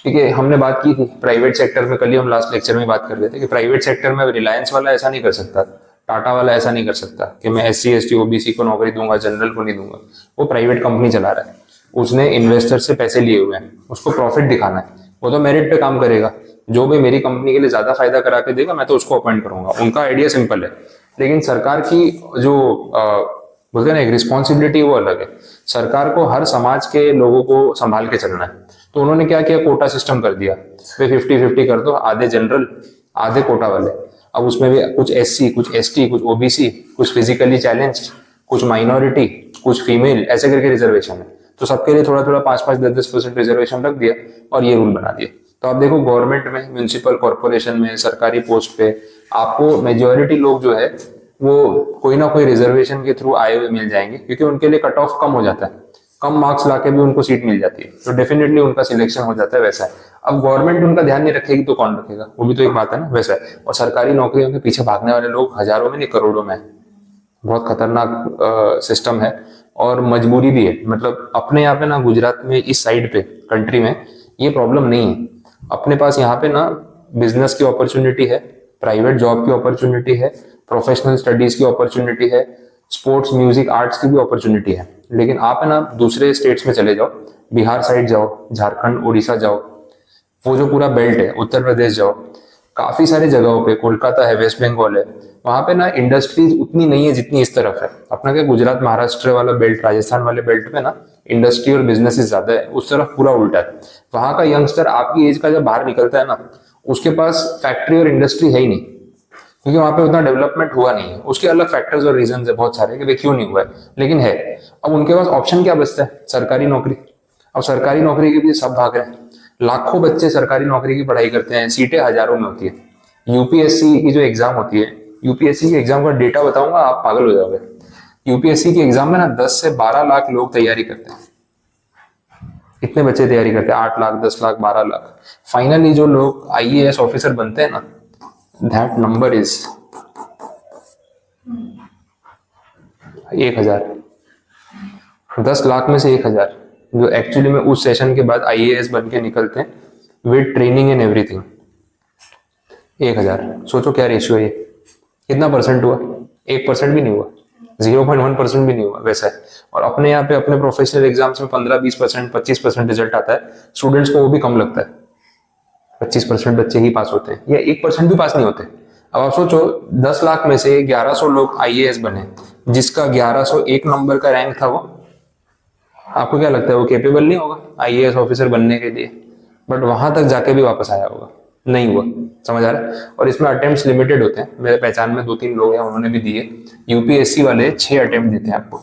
ठीक है, हमने बात की थी प्राइवेट सेक्टर में, कल ही हम लास्ट लेक्चर में बात कर रहे थे कि प्राइवेट सेक्टर में रिलायंस वाला ऐसा नहीं कर सकता, टाटा वाला ऐसा नहीं कर सकता कि मैं SC ST OBC को नौकरी दूंगा, जनरल को नहीं दूंगा। वो प्राइवेट कंपनी चला रहा है, उसने इन्वेस्टर से पैसे लिए हुए हैं, उसको प्रॉफिट दिखाना है, वो तो मेरिट पे काम करेगा। जो भी मेरी कंपनी के लिए ज्यादा फायदा करा के देगा मैं तो उसको अपॉइंट करूंगा, उनका आइडिया सिंपल है। लेकिन सरकार की जो बोलते हैं ना एक रिस्पॉन्सिबिलिटी, वो अलग है। सरकार को हर समाज के लोगों को संभाल के चलना है। तो उन्होंने क्या किया, कोटा सिस्टम कर दिया, फिर 50-50 कर दो, आधे जनरल आधे कोटा वाले। अब उसमें भी कुछ SC, कुछ ST, कुछ OBC, कुछ फिजिकली चैलेंज, कुछ माइनॉरिटी, कुछ फीमेल, ऐसे करके रिजर्वेशन है। तो सबके लिए थोड़ा थोड़ा 5-5, 10-10% रिजर्वेशन रख दिया और ये रूल बना दिया। तो आप देखो गवर्नमेंट में, म्यूनिसिपल कॉर्पोरेशन में, सरकारी पोस्ट पे आपको मेजोरिटी लोग जो है वो कोई ना कोई रिजर्वेशन के थ्रू आए हुए मिल जाएंगे, क्योंकि उनके लिए कट ऑफ कम हो जाता है, कम मार्क्स लाके भी उनको सीट मिल जाती है, तो डेफिनेटली उनका सिलेक्शन हो जाता है। वैसा है, अब गवर्नमेंट उनका ध्यान नहीं रखेगी तो कौन रखेगा, वो भी तो एक बात है ना। वैसा है, और सरकारी नौकरियों के पीछे भागने वाले लोग हजारों में नहीं करोड़ों में है। बहुत खतरनाक सिस्टम है और मजबूरी भी है। मतलब अपने यहाँ पे ना गुजरात में इस साइड पे कंट्री में ये प्रॉब्लम नहीं है। अपने पास यहाँ पे ना बिजनेस की अपॉर्चुनिटी है, प्राइवेट जॉब की अपॉर्चुनिटी है, प्रोफेशनल स्टडीज की अपॉर्चुनिटी है, स्पोर्ट्स म्यूजिक आर्ट्स की भी अपॉर्चुनिटी है। लेकिन आप है ना दूसरे स्टेट्स में चले जाओ, बिहार साइड जाओ, झारखंड उड़ीसा जाओ, वो जो पूरा बेल्ट है, उत्तर प्रदेश जाओ, काफी सारी जगहों पे, कोलकाता है, वेस्ट बंगाल है, वहां पे ना इंडस्ट्रीज उतनी नहीं है जितनी इस तरफ है। अपना क्या गुजरात महाराष्ट्र वाला बेल्ट, राजस्थान वाले बेल्ट पे ना इंडस्ट्री और बिजनेसेस ज्यादा है, उस तरफ पूरा उल्टा है। वहां का यंगस्टर आपकी एज का जब बाहर निकलता है ना, उसके पास फैक्ट्री और इंडस्ट्री है ही नहीं, क्योंकि वहां पे उतना डेवलपमेंट हुआ नहीं है। उसके अलग फैक्टर्स और रीजन है बहुत सारे कि भाई क्यों नहीं हुआ है, लेकिन है। अब उनके पास ऑप्शन क्या बचता है? सरकारी नौकरी। अब सरकारी नौकरी के पीछे सब भाग रहे हैं, लाखों बच्चे सरकारी नौकरी की पढ़ाई करते हैं, सीटें हजारों में होती है। यूपीएससी की जो एग्जाम होती है, यूपीएससी की एग्जाम का डेटा बताऊंगा आप पागल हो जाओगे। यूपीएससी की एग्जाम में ना 10 से 12 लाख लोग तैयारी करते हैं। कितने बच्चे तैयारी करते हैं? 8 लाख, 10 लाख, 12 लाख। फाइनली जो लोग आईएएस ऑफिसर बनते हैं ना, दैट नंबर इज 1000। 10 लाख में से 1000 जो एक्चुअली में उस सेशन के बाद आईएएस बन के निकलते हैं विद ट्रेनिंग एंड एवरीथिंग। 1000। सोचो क्या रेशियो है ये, कितना परसेंट हुआ? 1% भी नहीं हुआ, 0.1% भी नहीं हुआ। वैसा है। और अपने यहाँ पे अपने प्रोफेशनल एग्जाम्स में 15-20%, 25% रिजल्ट आता है, स्टूडेंट्स को वो भी कम लगता है। 25% बच्चे ही पास होते हैं, या 1% भी पास नहीं होते। अब आप सोचो 10 लाख में से 1100 लोग आईएएस बने, जिसका 1101 नंबर का रैंक था, वो आपको क्या लगता है वो केपेबल नहीं होगा आईएएस ऑफिसर बनने के लिए? बट वहां तक जाके भी वापस आया होगा, नहीं हुआ। समझ आ रहा है? और इसमें अटेम्प्ट्स लिमिटेड होते हैं। मेरे पहचान में 2-3 लोग हैं, उन्होंने भी दिए। यूपीएससी वाले 6 अटेम्प्ट देते हैं आपको,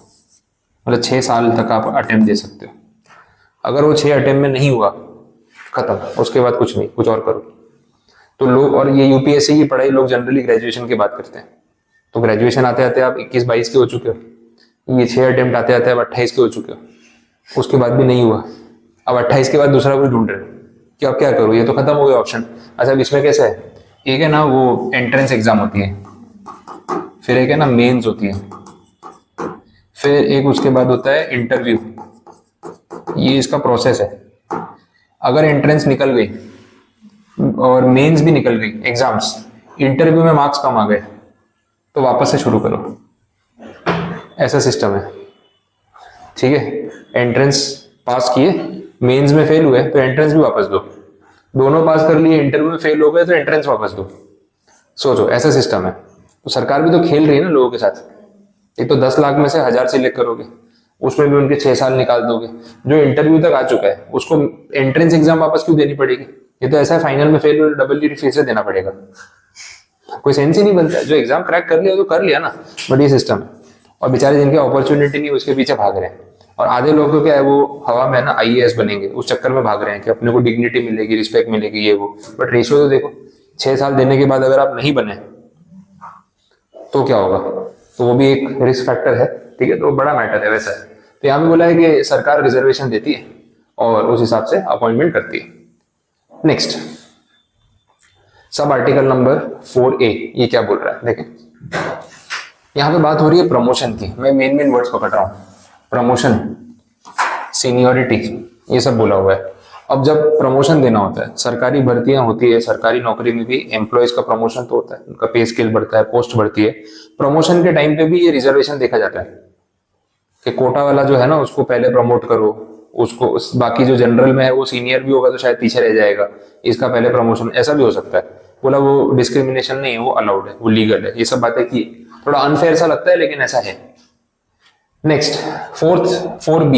मतलब 6 साल तक आप अटेम्प्ट दे सकते हो। अगर वो 6 अटेम्प्ट में नहीं हुआ, खत्म, उसके बाद कुछ नहीं, कुछ और करो। तो लोग, और ये यूपीएससी की पढ़ाई लोग जनरली ग्रेजुएशन की बात करते हैं, तो ग्रेजुएशन आते आते आप 21-22 के हो चुके हो, ये 6 अटेम्प्ट आते आते आप 28 के हो चुके हो, उसके बाद भी नहीं हुआ। अब 28 के बाद दूसरा कुछ ढूंढ रहे हो कि अब क्या करूँ, ये तो खत्म हो गया ऑप्शन। अच्छा, इसमें कैसा है, एक है ना वो एंट्रेंस एग्जाम होती है, फिर एक है ना मेंस होती है, फिर एक उसके बाद होता है इंटरव्यू। ये इसका प्रोसेस है। अगर एंट्रेंस निकल गई और मेंस भी निकल गई एग्जाम्स, इंटरव्यू में मार्क्स कम आ गए, तो वापस से शुरू करो। ऐसा सिस्टम है, ठीक है? एंट्रेंस पास किए, मेंस में फेल हुए तो एंट्रेंस भी वापस दो, दोनों पास कर लिए, इंटरव्यू में फेल हो गए तो एंट्रेंस वापस दो। सोचो, ऐसा सिस्टम है। तो सरकार भी तो खेल रही है ना लोगों के साथ। एक तो 10 लाख में से 1000 सिलेक्ट करोगे, उसमें भी उनके 6 साल निकाल दोगे। जो इंटरव्यू तक आ चुका है उसको एंट्रेंस एग्जाम वापस क्यों देनी पड़ेगी? ये तो ऐसा है, फाइनल में फेल हो डबल डिग्री फिर से देना पड़ेगा। कोई सेंस ही नहीं बनता है। जो एग्जाम क्रैक कर लिया तो कर लिया ना, बट ये सिस्टम है। और बेचारे जिनके अपॉर्चुनिटी नहीं, उसके पीछे भाग रहे हैं। और आधे लोग तो क्या है, वो हवा में ना आईएएस बनेंगे, उस चक्कर में भाग रहे हैं कि अपने को डिग्निटी मिलेगी, रिस्पेक्ट मिलेगी, ये वो। बट रेशियो तो देखो, 6 साल देने के बाद अगर आप नहीं बने तो क्या होगा? तो वो भी एक रिस्क फैक्टर है, ठीक है? तो बड़ा मैटर है वैसा है। तो यहाँ पे बोला है कि सरकार रिजर्वेशन देती है और उस हिसाब से अपॉइंटमेंट करती है। Next, sub article number 4A, ये क्या बोल रहा है देखें। यहाँ पे बात हो रही है प्रमोशन की। मैं मेन वर्ड्स पकड़ रहा हूँ, प्रमोशन, सीनियोरिटी, ये सब बोला हुआ है। अब जब प्रमोशन देना होता है, सरकारी भर्तियां होती है, सरकारी नौकरी में भी एम्प्लॉयज का प्रमोशन तो होता है, उनका पे स्केल बढ़ता है, पोस्ट बढ़ती है। प्रमोशन के टाइम पे भी ये रिजर्वेशन देखा जाता है कि कोटा वाला जो है ना, उसको पहले प्रमोट करो, उसको बाकी जो जनरल में है वो सीनियर भी होगा तो शायद पीछे रह जाएगा, इसका पहले प्रमोशन। ऐसा भी हो सकता है। बोला वो डिस्क्रिमिनेशन नहीं है, वो अलाउड है, वो लीगल है। ये सब बातें की, थोड़ा अनफेयर सा लगता है लेकिन ऐसा है। नेक्स्ट, 4B,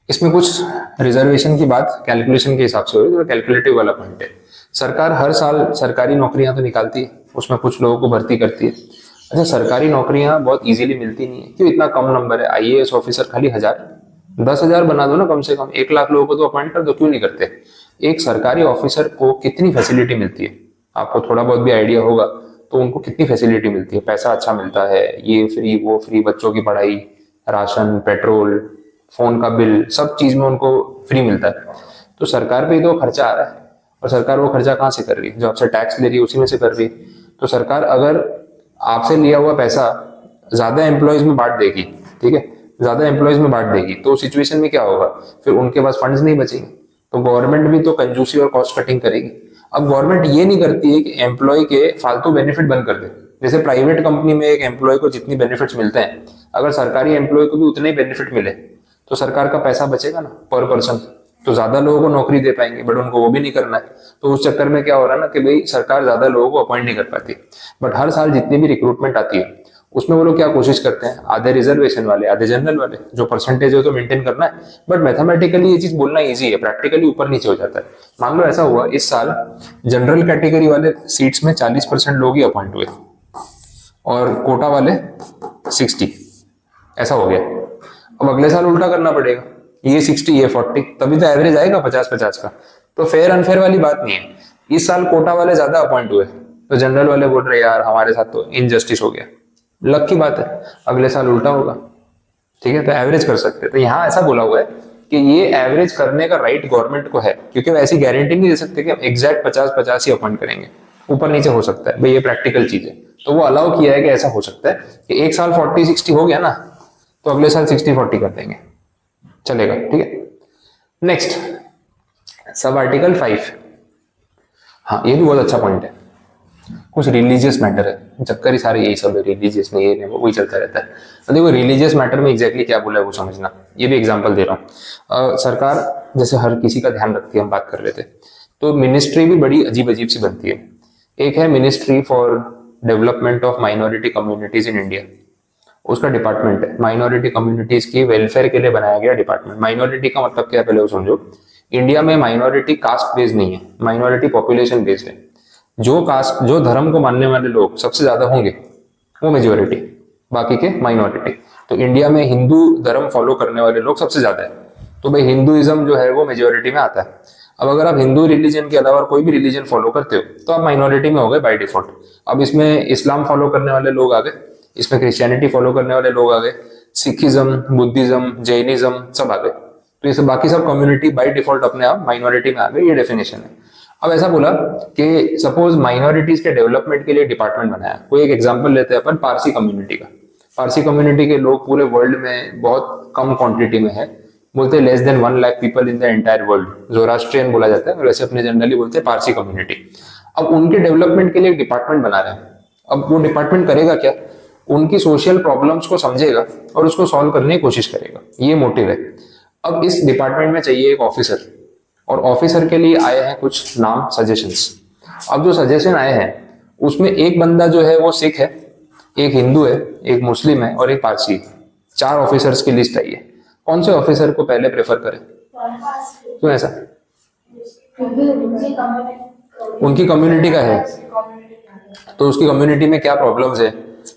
इसमें कुछ रिजर्वेशन की बात कैलकुलेशन के हिसाब से हो रही है, कैलकुलेटिव वाला पॉइंट है। सरकार हर साल सरकारी नौकरियां तो निकालती है, उसमें कुछ लोगों को भर्ती करती है। अच्छा, सरकारी नौकरियां बहुत इजीली मिलती नहीं है, क्यों? इतना कम नंबर है। आईएएस ऑफिसर खाली 1000, 10,000 बना दो ना कम से कम, 1 लाख लोगों को तो अपॉइंट कर दो, क्यों नहीं करते? एक सरकारी ऑफिसर को कितनी फैसिलिटी मिलती है, आपको थोड़ा बहुत भी आइडिया होगा तो उनको कितनी फैसिलिटी मिलती है, पैसा अच्छा मिलता है, ये फ्री वो फ्री, बच्चों की पढ़ाई, राशन, पेट्रोल, फोन का बिल, सब चीज में उनको फ्री मिलता है। तो सरकार पे ही तो खर्चा आ रहा है, और सरकार वो खर्चा कहाँ से कर रही है, जो आपसे टैक्स ले रही है उसी में से कर रही है। तो सरकार अगर आपसे लिया हुआ पैसा ज्यादा एम्प्लॉयज में बांट देगी, ठीक है, ज्यादा एम्प्लॉयज में बांट देगी, तो सिचुएशन में क्या होगा, फिर उनके पास फंड्स नहीं बचेंगे, तो गवर्नमेंट भी तो कंजूसी और कॉस्ट कटिंग करेगी। अब गवर्नमेंट ये नहीं करती है कि एम्प्लॉय के फालतू बेनिफिट बंद कर दे। जैसे प्राइवेट कंपनी में एक एम्प्लॉय को जितनी बेनिफिट्स मिलते हैं, अगर सरकारी एम्प्लॉय को भी उतने ही बेनिफिट मिले तो सरकार का पैसा बचेगा ना पर पर्सन, तो ज्यादा लोगों को नौकरी दे पाएंगे, बट उनको वो भी नहीं करना है। तो उस चक्कर में क्या हो रहा है ना कि भाई सरकार ज्यादा लोगों को अपॉइंट नहीं कर पाती। बट हर साल जितनी भी रिक्रूटमेंट आती है उसमें वो लोग क्या कोशिश करते हैं, आधे रिजर्वेशन वाले आधे जनरल वाले, जो परसेंटेज है तो मेंटेन करना है। बट मैथमेटिकली ये चीज बोलना इजी है, प्रैक्टिकली ऊपर नीचे हो जाता है। मान लो ऐसा हुआ इस साल जनरल कैटेगरी वाले सीट्स में 40% लोग ही अपॉइंट हुए और कोटा वाले 60, ऐसा हो गया। अब अगले साल उल्टा करना पड़ेगा, ये 60 ये 40, तभी तो एवरेज आएगा 50-50 का। तो फेयर अनफेयर वाली बात नहीं है। इस साल कोटा वाले ज्यादा अपॉइंट हुए तो जनरल वाले बोल रहे यार हमारे साथ तो इनजस्टिस हो गया। लक की बात है, अगले साल उल्टा होगा, ठीक है। तो एवरेज कर सकते हैं। तो यहाँ ऐसा बोला हुआ है कि ये एवरेज करने का राइट गवर्नमेंट को है, क्योंकि वो ऐसी गारंटी नहीं दे सकते कि हम एग्जैक्ट 50-50 ही अपॉइंट करेंगे, ऊपर नीचे हो सकता है भाई, ये प्रैक्टिकल चीज है। तो वो अलाउ किया है कि ऐसा हो सकता है कि एक साल 40-60 हो गया ना, तो अगले साल 60-40 कर देंगे, चलेगा, ठीक है। नेक्स्ट सब आर्टिकल 5, हाँ ये भी बहुत अच्छा पॉइंट है। कुछ रिलीजियस मैटर है, चक्कर ही सारे यही सब है, रिलीजियस में ये वही चलता रहता है। तो देखो रिलीजियस मैटर में एग्जैक्टली क्या बोला है वो समझना, ये भी एग्जांपल दे रहा हूँ। सरकार जैसे हर किसी का ध्यान रखती है, हम बात कर रहे थे, तो मिनिस्ट्री भी बड़ी अजीब अजीब सी बनती है। एक है ministry for development of minority communities in India, उसका डिपार्टमेंट है माइनॉरिटी कम्युनिटीज की वेलफेयर के लिए बनाया गया डिपार्टमेंट। माइनॉरिटी का मतलब क्या है पहले वो समझो। इंडिया में माइनॉरिटी कास्ट बेस्ड नहीं है, माइनॉरिटी पॉपुलेशन बेस्ड है। जो कास्ट जो धर्म को मानने वाले लोग सबसे ज्यादा होंगे वो मेजोरिटी, बाकी के माइनॉरिटी। तो इंडिया में हिंदू धर्म फॉलो करने वाले लोग सबसे ज्यादा है, तो भाई हिंदुइज्म जो है वो मेजोरिटी में आता है। अब अगर आप हिंदू रिलीजन के अलावा कोई भी रिलीजन फॉलो करते हो तो आप माइनॉरिटी में हो गए बाय डिफॉल्ट। अब इसमें इस्लाम फॉलो करने वाले लोग आ गए, इसमें क्रिश्चियनिटी फॉलो करने वाले लोग आ गए, सिखिज्म, बुद्धिज्म, जैनिज्म सब आ गए। तो ये सब बाकी सब कम्युनिटी बाय डिफॉल्ट अपने आप माइनॉरिटी में आ गए, ये डेफिनेशन है। अब ऐसा बोला कि सपोज माइनॉरिटीज के डेवलपमेंट के लिए डिपार्टमेंट बनाया। कोई एक एग्जांपल लेते हैं अपन पारसी कम्युनिटी का। पारसी कम्युनिटी के लोग पूरे वर्ल्ड में बहुत कम क्वांटिटी में है, बोलते हैं less than 1 lakh people in the entire world, Zoroastrian बोला जाता है, वैसे अपने जनरली बोलते हैं पारसी कम्युनिटी। अब उनके डेवलपमेंट के लिए डिपार्टमेंट बना रहे हैं। अब वो डिपार्टमेंट करेगा क्या, उनकी सोशल प्रॉब्लम्स को समझेगा और उसको सॉल्व करने की कोशिश करेगा, ये मोटिव है। अब इस डिपार्टमेंट में चाहिए एक ऑफिसर, और ऑफिसर के लिए आए हैं कुछ नाम सजेशंस। अब जो सजेशन आए हैं उसमें एक बंदा जो है वो सिख है, एक हिंदू है, एक मुस्लिम है और एक पारसी है। 4 ऑफिसर्स की लिस्ट आई है। कौन से ऑफिसर को पहले प्रेफर करें, क्यों ऐसा? उनकी कम्युनिटी का है, तो उसकी कम्युनिटी में क्या प्रॉब्लम्स है,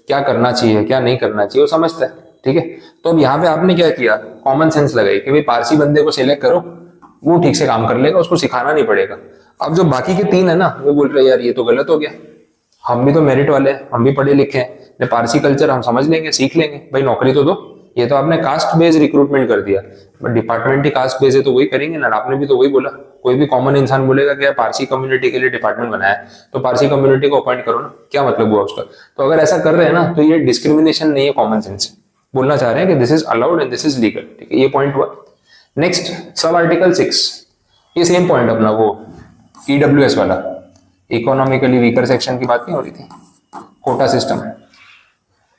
क्या करना चाहिए क्या नहीं करना चाहिए वो समझता है, ठीक है। तो अब यहाँ पे आपने क्या किया, कॉमन सेंस लगाई कि भाई पारसी बंदे को सिलेक्ट करो, वो ठीक से काम कर लेगा, उसको सिखाना नहीं पड़ेगा। अब जो बाकी के 3 है ना, वो बोल रहे यार ये तो गलत हो गया, हम भी तो मेरिट वाले हैं, हम भी पढ़े लिखे हैं, पारसी कल्चर हम समझ लेंगे, सीख लेंगे, भाई नौकरी तो दो। ये तो आपने कास्ट बेस्ड रिक्रूटमेंट कर दिया, but department he caste based है तो वही करेंगे ना। आपने भी तो वही बोला, कोई भी कॉमन इंसान बोलेगा कि पारसी कम्युनिटी के लिए डिपार्टमेंट बनाया है तो पारसी कम्युनिटी को अपॉइंट करो ना, क्या मतलब हुआ उसका। तो अगर ऐसा कर रहे हैं ना तो ये डिस्क्रिमिनेशन नहीं है, कॉमन सेंस है। बोलना चाह रहे हैं कि this is allowed and this is legal, ठीक है, ये पॉइंट हुआ। नेक्स्ट सब आर्टिकल 6, ये सेम पॉइंट अपना वो ईडब्ल्यूएस वाला, इकोनॉमिकली वीकर सेक्शन की बात नहीं हो रही थी, कोटा सिस्टम।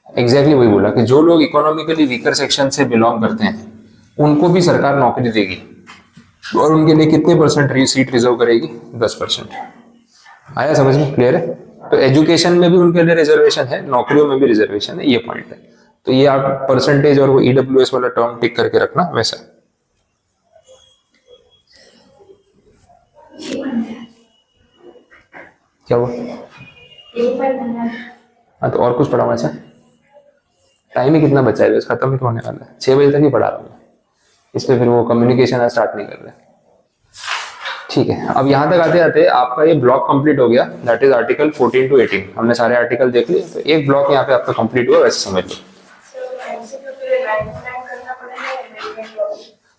एग्जैक्टली वही बोला कि जो लोग इकोनॉमिकली वीकर सेक्शन से बिलोंग करते हैं उनको भी सरकार नौकरी देगी, और उनके लिए कितने परसेंट सीट रिजर्व करेगी, 10%। आया समझ में, क्लियर है। तो एजुकेशन में भी उनके लिए रिजर्वेशन है, नौकरियों में भी रिजर्वेशन है, ये पॉइंट है। तो ये आप परसेंटेज और वो ईडब्ल्यूएस वाला टर्म टिक करके रखना वैसा। क्या हुआ, हाँ तो और कुछ पढ़ाऊंगा। अच्छा टाइम ही कितना बचा है, बस खत्म ही तो होने वाला है, 6 बजे तक ही पढ़ा रहा हूँ, इस पे फिर वो कम्युनिकेशन स्टार्ट नहीं कर रहे। ठीक है, अब यहाँ तक आते आते आपका ये ब्लॉक कंप्लीट हो गया, दैट इज आर्टिकल 14 to 18। हमने सारे आर्टिकल देख लिए, तो एक ब्लॉक यहाँ पे आपका कंप्लीट हुआ, वैसे समझ लो।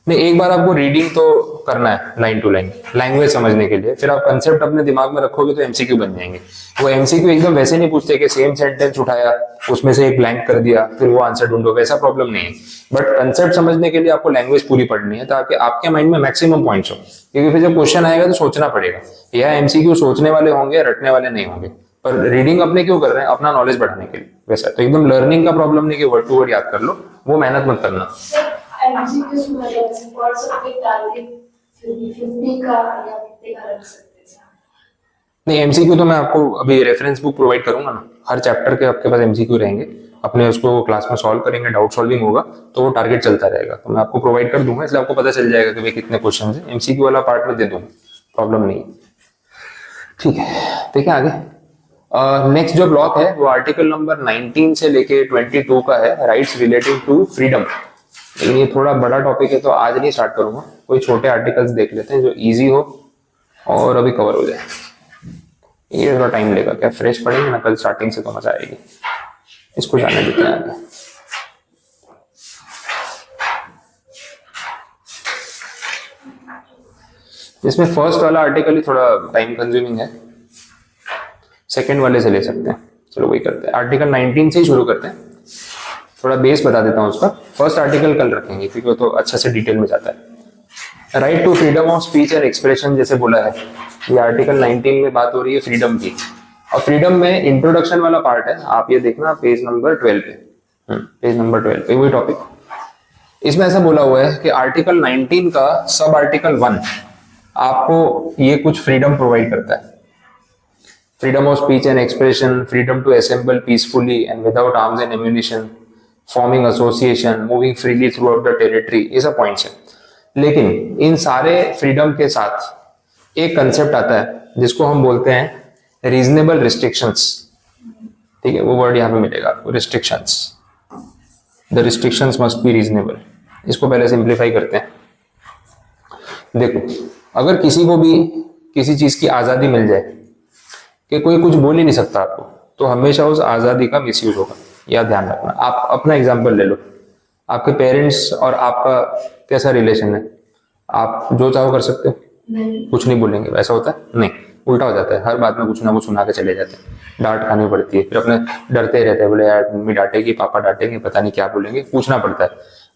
नहीं, एक बार आपको रीडिंग तो करना है लाइन टू लाइन, लैंग्वेज समझने के लिए, फिर आप कंसेप्ट अपने दिमाग में रखोगे तो एमसीक्यू बन जाएंगे। वो एमसीक्यू एकदम वैसे नहीं पूछते कि सेम सेंटेंस उठाया उसमें से एक ब्लैंक कर दिया फिर वो आंसर ढूंढो, वैसा प्रॉब्लम नहीं है। बट कंसेप्ट समझने के लिए आपको लैंग्वेज पूरी पढ़नी है ताकि आपके माइंड में मैक्सिमम पॉइंट्स हो, क्योंकि फिर जब क्वेश्चन आएगा तो सोचना पड़ेगा। यह एमसीक्यू सोचने वाले होंगे, रटने वाले नहीं होंगे। पर रीडिंग अपने क्यों कर रहे हैं? अपना नॉलेज बढ़ाने के लिए। वैसा तो एकदम लर्निंग का प्रॉब्लम नहीं कि वर्ड टू वर्ड याद कर लो, वो मेहनत मत करना। एमसीक्यूज में पढ़ सकते टारगेट 50 का या 50 का रख सकते हैं। नहीं, एमसीक्यू तो मैं आपको अभी रेफरेंस बुक प्रोवाइड करूंगा ना, हर चैप्टर के आपके पास एमसीक्यू रहेंगे, अपने उसको क्लास में सॉल्व करेंगे, डाउट सॉल्विंग होगा, तो वो टारगेट चलता रहेगा। तो मैं आपको प्रोवाइड कर दूंगा, इसलिए आपको पता चल जाएगा कि भाई कितने क्वेश्चन है। एमसीक्यू वाला पार्ट में दे दूंगा, प्रॉब्लम नहीं। ठीक है, देखिए आगे। नेक्स्ट जो ब्लॉक है वो आर्टिकल नंबर 19 से लेके 22 का है, राइट्स रिलेटिंग टू फ्रीडम। लेकिन ये थोड़ा बड़ा टॉपिक है तो आज नहीं स्टार्ट करूंगा, कोई छोटे आर्टिकल्स देख लेते हैं जो इजी हो और अभी कवर हो जाए। ये थोड़ा टाइम लेगा, क्या फ्रेश पढ़ेंगे ना, कल स्टार्टिंग से तो मजा आएगी। इसको जाने देते हैं आगे। इसमें फर्स्ट वाला आर्टिकल ही थोड़ा टाइम कंज्यूमिंग है, सेकंड वाले से ले सकते हैं। चलो वही करते हैं, आर्टिकल 19 से ही शुरू करते हैं। थोड़ा बेस बता देता हूँ उसका, फर्स्ट आर्टिकल कल रखेंगे क्योंकि वो तो अच्छा से डिटेल में जाता है। Right to freedom of speech and expression जैसे बोला है, ये आर्टिकल 19 में बात हो रही है फ्रीडम की। और फ्रीडम में इंट्रोडक्शन वाला पार्ट है, आप ये देखना पेज नंबर 12 पे, पेज नंबर 12 पे वही टॉपिक। इसमें ऐसा बोला हुआ है कि आर्टिकल 19 का सब आर्टिकल 1 आपको ये कुछ फ्रीडम प्रोवाइड करता है। Freedom of speech and expression, freedom to assemble peacefully and without arms and ammunition, forming association, moving freely throughout the territory, ये सब पॉइंट्स है। लेकिन इन सारे फ्रीडम के साथ एक कंसेप्ट आता है जिसको हम बोलते हैं रीजनेबल रिस्ट्रिक्शंस। ठीक है, वो वर्ड यहाँ पे मिलेगा आपको, restrictions. The restrictions must be reasonable. इसको पहले सिंप्लीफाई करते हैं। देखो, अगर किसी को भी किसी चीज की आजादी मिल जाए कि कोई कुछ बोल ही नहीं सकता आपको, तो हमेशा उस आजादी का मिसयूज होगा, यह ध्यान रखना। आप अपना एग्जांपल ले लो, आपके पेरेंट्स और आपका कैसा रिलेशन है? आप जो चाहो कर सकते हो, कुछ नहीं बोलेंगे, वैसा होता है? नहीं, उल्टा हो जाता है। हर बात में कुछ ना कुछ सुना के चले जाते हैं, डांट खानी पड़ती है, फिर अपने डरते रहते हैं, बोले यार मम्मी डांटेगी, पापा डांटेंगे, पता नहीं क्या बोलेंगे, पूछना पड़ता है।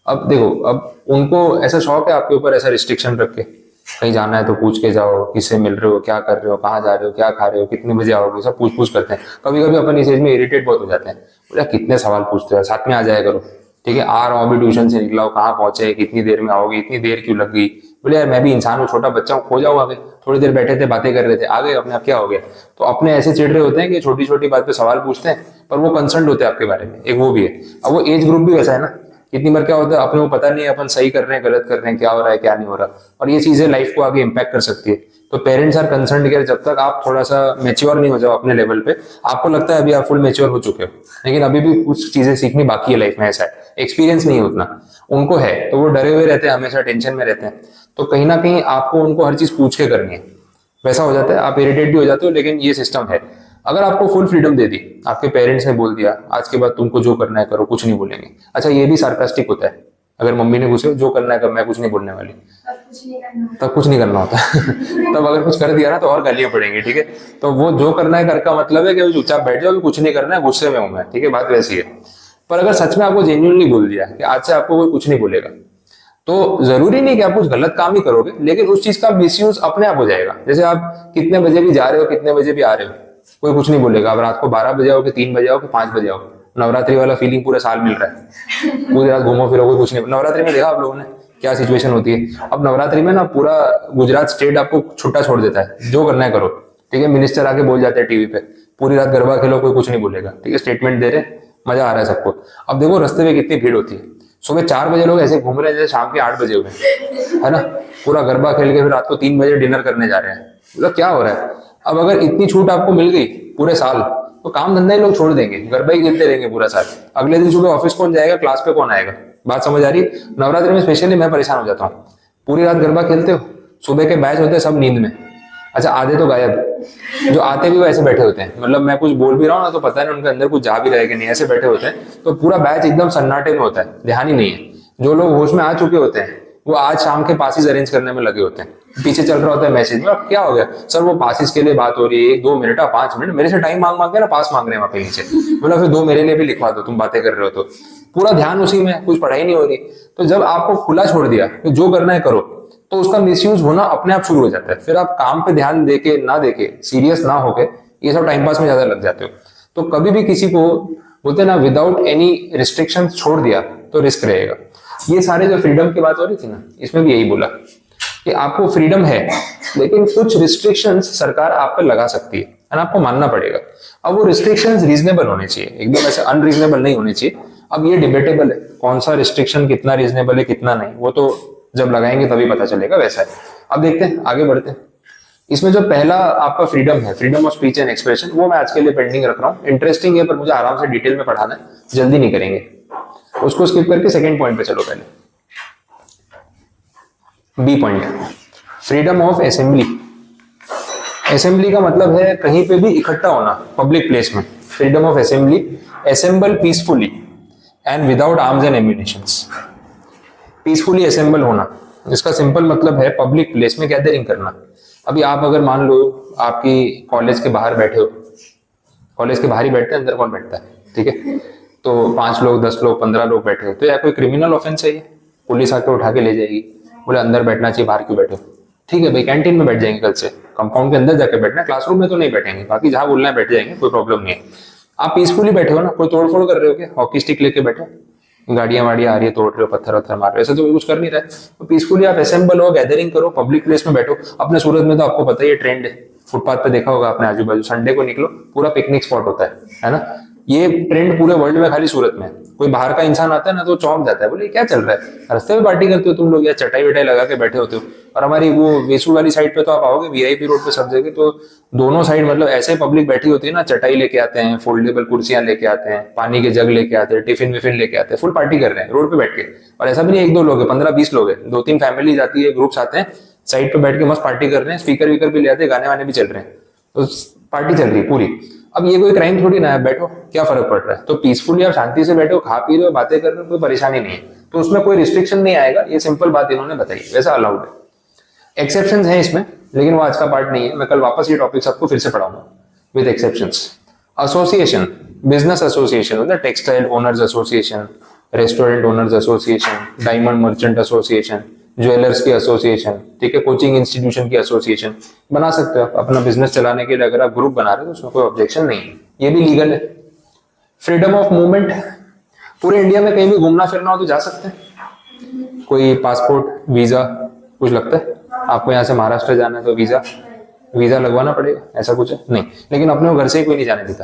अब देखो, अब उनको ऐसा शौक है आपके ऊपर ऐसा रिस्ट्रिक्शन रख के, कहीं जाना है तो पूछ के जाओ, किससे मिल रहे हो, क्या कर रहे हो, कहाँ जा रहे हो, क्या खा रहे हो, कितने बजे आओगे, सब पूछ पूछ करते हैं। कभी कभी अपन इस एज में इरिटेट बहुत हो जाते हैं, बोले कितने सवाल पूछते हो, साथ में आ जाया करो। ठीक है, आ रहा हूँ अभी ट्यूशन से निकला हूँ, कहाँ पहुंचे, कितनी देर में आओगे, इतनी देर क्यों लग गई? बोले यार मैं भी इंसान हूँ, छोटा बच्चा हूँ, खो जाओ आगे, थोड़ी देर बैठे थे, बातें कर रहे थे, आगे अपने आप क्या हो गया? तो अपने ऐसे चिड़ रहे होते हैं कि छोटी छोटी बात पे सवाल पूछते हैं, पर वो कंसर्न होते हैं आपके बारे में, एक वो भी है। अब वो एज ग्रुप भी वैसा है ना, कितनी बार क्या होता है अपने को पता नहीं है अपन सही कर रहे हैं गलत कर रहे हैं, क्या हो रहा है क्या नहीं हो रहा, और ये चीजें लाइफ को आगे इम्पैक्ट कर सकती है। तो पेरेंट्स आर कंसर्न कि जब तक आप थोड़ा सा मैच्योर नहीं हो जाओ अपने लेवल पे, आपको लगता है अभी आप फुल मैच्योर हो चुके हो, लेकिन अभी भी कुछ चीजें सीखनी बाकी है लाइफ में, ऐसा है, एक्सपीरियंस नहीं उतना उनको है, तो वो डरे हुए रहते हैं, हमेशा टेंशन में रहते हैं। तो कहीं ना कहीं आपको उनको हर चीज पूछ के करनी है, वैसा हो जाता है, आप इरिटेट भी हो जाते हो, लेकिन ये सिस्टम है। अगर आपको फुल फ्रीडम दे दी, आपके पेरेंट्स ने बोल दिया आज के बाद तुमको जो करना है करो, कुछ नहीं बोलेंगे। अच्छा, ये भी सार्कास्टिक होता है, अगर मम्मी ने पूछे जो करना है कर, मैं कुछ नहीं बोलने वाली, तब कुछ नहीं करना होता तब अगर कुछ कर दिया ना तो और गालियां पड़ेंगी। ठीक है, तो वो जो करना है कर का मतलब है कि चुपचाप बैठ जाओ, कुछ नहीं करना है, गुस्से में हूं मैं। ठीक है, बात वैसी है। पर अगर सच में आपको जेन्युइनली बोल दिया कि आज से आपको कोई कुछ नहीं बोलेगा, तो जरूरी नहीं कि आप कुछ गलत काम ही करोगे, लेकिन उस चीज का मिसयूज अपने आप हो जाएगा। जैसे आप कितने बजे भी जा रहे हो, कितने बजे भी आ रहे हो, कोई कुछ नहीं बोलेगा। अब रात को 12 बजे आओ कि 3 बजे आओ कि 5 बजे आओ, नवरात्रि वाला फीलिंग पूरे साल मिल रहा है, पूरी रात घूमो फिरो, कोई कुछ नहीं। नवरात्रि में देखा आप लोगों ने क्या सिचुएशन होती है? अब नवरात्रि में ना पूरा गुजरात स्टेट आपको छुट्टा छोड़ देता है, जो करना है करो। ठीक है, मिनिस्टर आके बोल जाते हैं टीवी पे, पूरी रात गरबा खेलो, कोई कुछ नहीं बोलेगा। ठीक है, स्टेटमेंट दे रहे, मजा आ रहा है सबको। अब देखो रास्ते में कितनी भीड़ होती है, सुबह 4 बजे लोग ऐसे घूम रहे हैं जैसे शाम के 8 बजे हुए, है ना, पूरा गरबा खेल के फिर रात को 3 बजे डिनर करने जा रहे हैं। मतलब क्या हो रहा है? अब अगर इतनी छूट आपको मिल गई पूरे साल, तो काम धंधा ही लोग छोड़ देंगे, गरबा ही खेलते रहेंगे पूरा साल। अगले दिन सुबह ऑफिस कौन जाएगा, क्लास पे कौन आएगा? बात समझ आ रही? नवरात्रि में स्पेशली मैं परेशान हो जाता हूँ, पूरी रात गरबा खेलते हो, सुबह के बैच होते हैं सब नींद में, अच्छा आधे तो गायब, जो आते भी वो ऐसे बैठे होते हैं, मतलब मैं कुछ बोल भी रहा हूँ ना तो पता नहीं उनके अंदर कुछ जा भी रहा है कि नहीं, ऐसे बैठे होते हैं। तो पूरा बैच एकदम सन्नाटे में होता है, ध्यान ही नहीं है। जो लोग होश में आ चुके होते हैं वो आज शाम के पासिस अरेंज करने में लगे होते हैं, पीछे चल रहा होता है मैसेज में, क्या हो गया सर, वो पासिस के लिए बात हो रही है, 1-2 मिनट 5 मिनट मेरे से टाइम मांग मांग के ना पास मांग रहे हैं वहां पे नीचे, मतलब फिर 2 मेरे लिए भी लिखवा दो, तुम बातें कर रहे हो तो पूरा ध्यान उसी में, कुछ पढ़ाई नहीं हो रही। तो जब आपको खुला छोड़ दिया कि जो करना है करो, तो उसका मिसयूज होना अपने आप शुरू हो जाता है, फिर आप काम पे ध्यान देके ना देके, सीरियस ना होके ये सब टाइम पास में ज्यादा लग जाते हो। तो कभी भी किसी को बोलते ना विदाउट एनी रिस्ट्रिक्शन छोड़ दिया तो रिस्क रहेगा। ये सारे जो फ्रीडम की बात हो रही थी ना, इसमें भी यही बोला कि आपको फ्रीडम है लेकिन कुछ रिस्ट्रिक्शंस सरकार आप पे लगा सकती है और आपको मानना पड़ेगा। अब वो रिस्ट्रिक्शंस रीजनेबल होने चाहिए, एकदम ऐसे अनरीजनेबल नहीं होने चाहिए। अब ये डिबेटेबल है कौन सा रिस्ट्रिक्शन कितना रीजनेबल है कितना नहीं, वो तो जब लगाएंगे तभी पता चलेगा, वैसा है। अब देखते हैं आगे बढ़ते हैं। इसमें जो पहला आपका फ्रीडम है, freedom of speech and expression, वो मैं आज के लिए पेंडिंग रख रहा हूँ। इंटरेस्टिंग है पर मुझे आराम से डिटेल में पढ़ाना है, जल्दी नहीं करेंगे, उसको स्किप करके सेकंड पॉइंट पे चलो। पहले b point, freedom of assembly. Assembly का मतलब है कहीं पे भी इकट्ठा होना, पब्लिक प्लेस में। Freedom of assembly, assemble peacefully and without arms and ammunitions. Peacefully assemble होना, इसका सिंपल मतलब है पब्लिक प्लेस में गैदरिंग करना। अभी आप अगर मान लो आपकी कॉलेज के बाहर बैठे हो, कॉलेज के बाहर ही बैठते हैं, अंदर कौन बैठता है, ठीक है, तो 5 लोग 10 लोग 15 लोग बैठे हो, तो या कोई क्रिमिनल ऑफेंस है, पुलिस आके उठा के ले जाएगी, बोले अंदर बैठना चाहिए बाहर क्यों बैठे हो, ठीक है भाई कैंटीन में बैठ जाएंगे, कल से कंपाउंड के अंदर जाके बैठना, क्लासरूम में तो नहीं बैठेंगे, बाकी जहां बोलना है बैठ जाएंगे, कोई प्रॉब्लम नहीं है। आप पीसफुली बैठे हो ना, कोई तोड़फोड़ कर रहे हो क्या, हॉकी स्टिक लेके बैठे, गाड़ियां वाड़ियां आ रही है तोड़ रहे हो, पत्थर वत्थर मार रहे हो, ऐसा तो कुछ कर नहीं रहा है। तो पीसफुली आप असेंबल हो, गैदरिंग करो, पब्लिक प्लेस में बैठो। अपने सूरत में तो आपको पता ही है ट्रेंड है, फुटपाथ पे देखा होगा आपने, आजू बाजू संडे को निकलो पूरा पिकनिक स्पॉट होता है ना। ये ट्रेंड पूरे वर्ल्ड में खाली सूरत में। कोई बाहर का इंसान आता है ना तो चौंक जाता है, बोले क्या चल रहा है, रास्ते में पार्टी करते हो तुम लोग या चटाई वटाई लगा के बैठे होते हो। और हमारी वो वेसू वाली साइड पे तो आप आओगे, वीआईपी रोड पे सब जगह, तो दोनों साइड मतलब ऐसे पब्लिक बैठी होती है ना, चटाई लेके आते हैं, फोल्डेबल कुर्सियां लेके आते हैं, पानी के जग लेके आते हैं, टिफिन विफिन लेके आते हैं, फुल पार्टी कर रहे हैं रोड पे बैठ के। और ऐसा भी नहीं 1-2 लोग है, 15-20 लोग है, 2-3 फैमिली जाती है, ग्रुप्स आते हैं, साइड पे बैठ के मस्त पार्टी कर रहे हैं, स्पीकर वीकर भी ले आते हैं, गाने वाने भी चल रहे हैं, तो पार्टी चल रही है पूरी। अब ये कोई क्राइम थोड़ी ना है, बैठो क्या फर्क पड़ रहा है। तो पीसफुली आप शांति से बैठो, खा पी रहे हो, बातें कर रहे हो, कोई परेशानी नहीं है, तो उसमें कोई रिस्ट्रिक्शन नहीं आएगा। ये सिंपल बात इन्होंने बताई, वैसा अलाउड है। एक्सेप्शंस हैं इसमें, लेकिन वो आज का पार्ट नहीं है, मैं कल वापस ये टॉपिक आपको फिर से पढ़ाऊंगा with exceptions. Association, business association होता है, textile owners association, restaurant owners association, diamond merchant association, jewellers की एसोसिएशन, ठीक है, कोचिंग इंस्टीट्यूशन की एसोसिएशन बना सकते हो आप अपना बिजनेस चलाने के लिए। अगर आप ग्रुप बना रहे हो तो उसमें कोई ऑब्जेक्शन नहीं है, ये भी लीगल है। फ्रीडम ऑफ मूवमेंट, पूरे इंडिया में कहीं भी घूमना फिरना हो तो जा सकते हैं, कोई पासपोर्ट वीजा कुछ लगता है आपको, यहाँ से महाराष्ट्र जाना है तो वीजा लगवाना पड़ेगा, ऐसा कुछ है नहीं। लेकिन अपने घर से ही कोई नहीं जाने देता,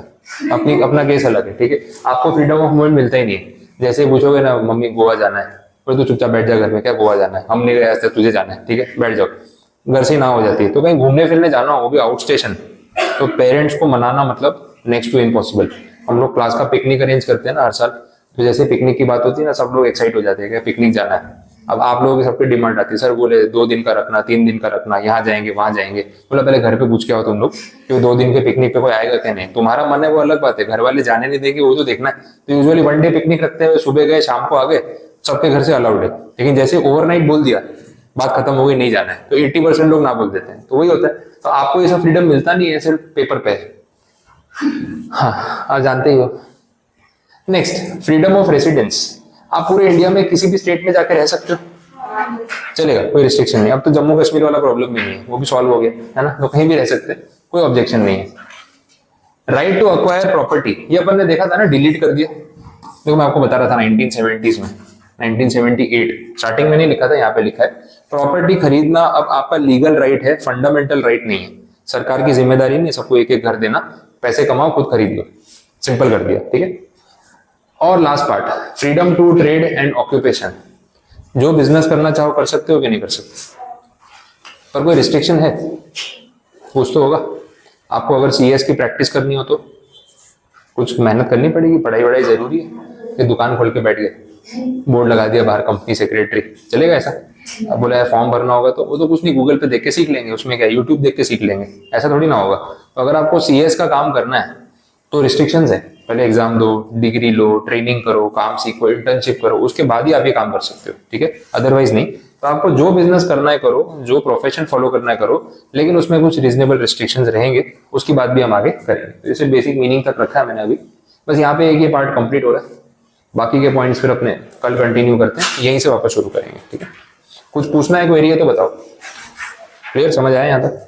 अपना केस अलग है, ठीक है, आपको फ्रीडम ऑफ मूवमेंट मिलता ही नहीं है। जैसे पूछोगे ना मम्मी गोवा जाना है, तो चुपचाप बैठ जा घर में, क्या गोवा जाना है, हम नहीं गए आज तक, तुझे जाना है, ठीक है बैठ जाओ, घर से ही ना हो जाती है। तो कहीं घूमने फिरने जाना हो, वो भी आउट स्टेशन, तो पेरेंट्स को मनाना मतलब नेक्स्ट टू इम्पॉसिबल। हम लोग क्लास का पिकनिक अरेंज करते हैं ना हर साल, तो जैसे पिकनिक की बात होती है ना, सब लोग एक्साइट हो जाते हैं कि पिकनिक जाना है। अब आप लोगों की सबकी डिमांड आती है, सर बोले 2 दिन का रखना, 3 दिन का रखना, यहाँ जाएंगे वहां जाएंगे। बोला पहले घर पे पूछ के आओ तुम लोग कि 2 दिन के पिकनिक पे कोई आएगा क्या नहीं। तुम्हारा मन है वो अलग बात है, घर वाले जाने नहीं देंगे वो तो देखना है। तो यूजुअली 1 डे पिकनिक रखते हैं, सुबह गए शाम को आ गए, सबके घर से अलाउड है। लेकिन जैसे ओवरनाइट बोल दिया, बात खत्म हो गई, नहीं जाना है, तो 80% लोग ना बोल देते हैं, तो वही होता है। तो आपको ये सब फ्रीडम मिलता नहीं है, सिर्फ पेपर पे है। हाँ आप जानते ही हो। नेक्स्ट, फ्रीडम ऑफ रेसिडेंस, आप पूरे इंडिया में किसी भी स्टेट में जाकर रह सकते हो, चलेगा, कोई रिस्ट्रिक्शन नहीं। अब तो जम्मू कश्मीर वाला प्रॉब्लम भी नहीं है, वो भी सॉल्व हो गया है ना, तो कहीं भी रह सकते हैं, कोई ऑब्जेक्शन नहीं है। राइट टू अक्वायर प्रॉपर्टी, ये अपन ने देखा था ना, डिलीट कर दिया। देखो मैं आपको बता रहा था 1970s में, 1978 स्टार्टिंग में नहीं लिखा था, यहाँ पे लिखा है प्रॉपर्टी खरीदना अब आपका लीगल राइट है, फंडामेंटल राइट नहीं है। सरकार की जिम्मेदारी नहीं सबको एक एक घर देना, पैसे कमाओ खुद खरीद लो, सिंपल कर दिया, ठीक है। और last part, freedom to trade and occupation, जो बिजनेस करना चाहो कर सकते हो कि नहीं कर सकते, पर कोई रिस्ट्रिक्शन है, कुछ तो होगा। आपको अगर सीएस की प्रैक्टिस करनी हो तो कुछ मेहनत करनी पड़ेगी, पढ़ाई वढ़ाई जरूरी है, ये दुकान खोल के बैठ गए, बोर्ड लगा दिया बाहर कंपनी सेक्रेटरी, चलेगा ऐसा? अब बोला फॉर्म भरना होगा तो वो तो कुछ नहीं, गूगल पे देख के सीख लेंगे, उसमें क्या यूट्यूब देख के सीख लेंगे, ऐसा थोड़ी ना होगा। तो अगर आपको सीएस का काम करना है तो रिस्ट्रिक्शंस है, पहले एग्जाम दो, डिग्री लो, ट्रेनिंग करो, काम सीखो, इंटर्नशिप करो, उसके बाद ही आप ये काम कर सकते हो, ठीक है? अदरवाइज नहीं। तो आपको जो बिजनेस करना है करो, जो प्रोफेशन फॉलो करना है करो, लेकिन उसमें कुछ रीजनेबल रिस्ट्रिक्शंस रहेंगे, उसकी बात भी हम आगे करेंगे। तो जैसे बेसिक मीनिंग तक रखा है मैंने अभी, बस यहाँ पे एक ये पार्ट कंप्लीट हो रहा है, बाकी के पॉइंट्स फिर अपने कल कंटिन्यू करते हैं, यहीं से वापस शुरू करेंगे, ठीक है? कुछ पूछना है, कोई एरिया तो बताओ। क्लियर, समझ आया यहाँ तक?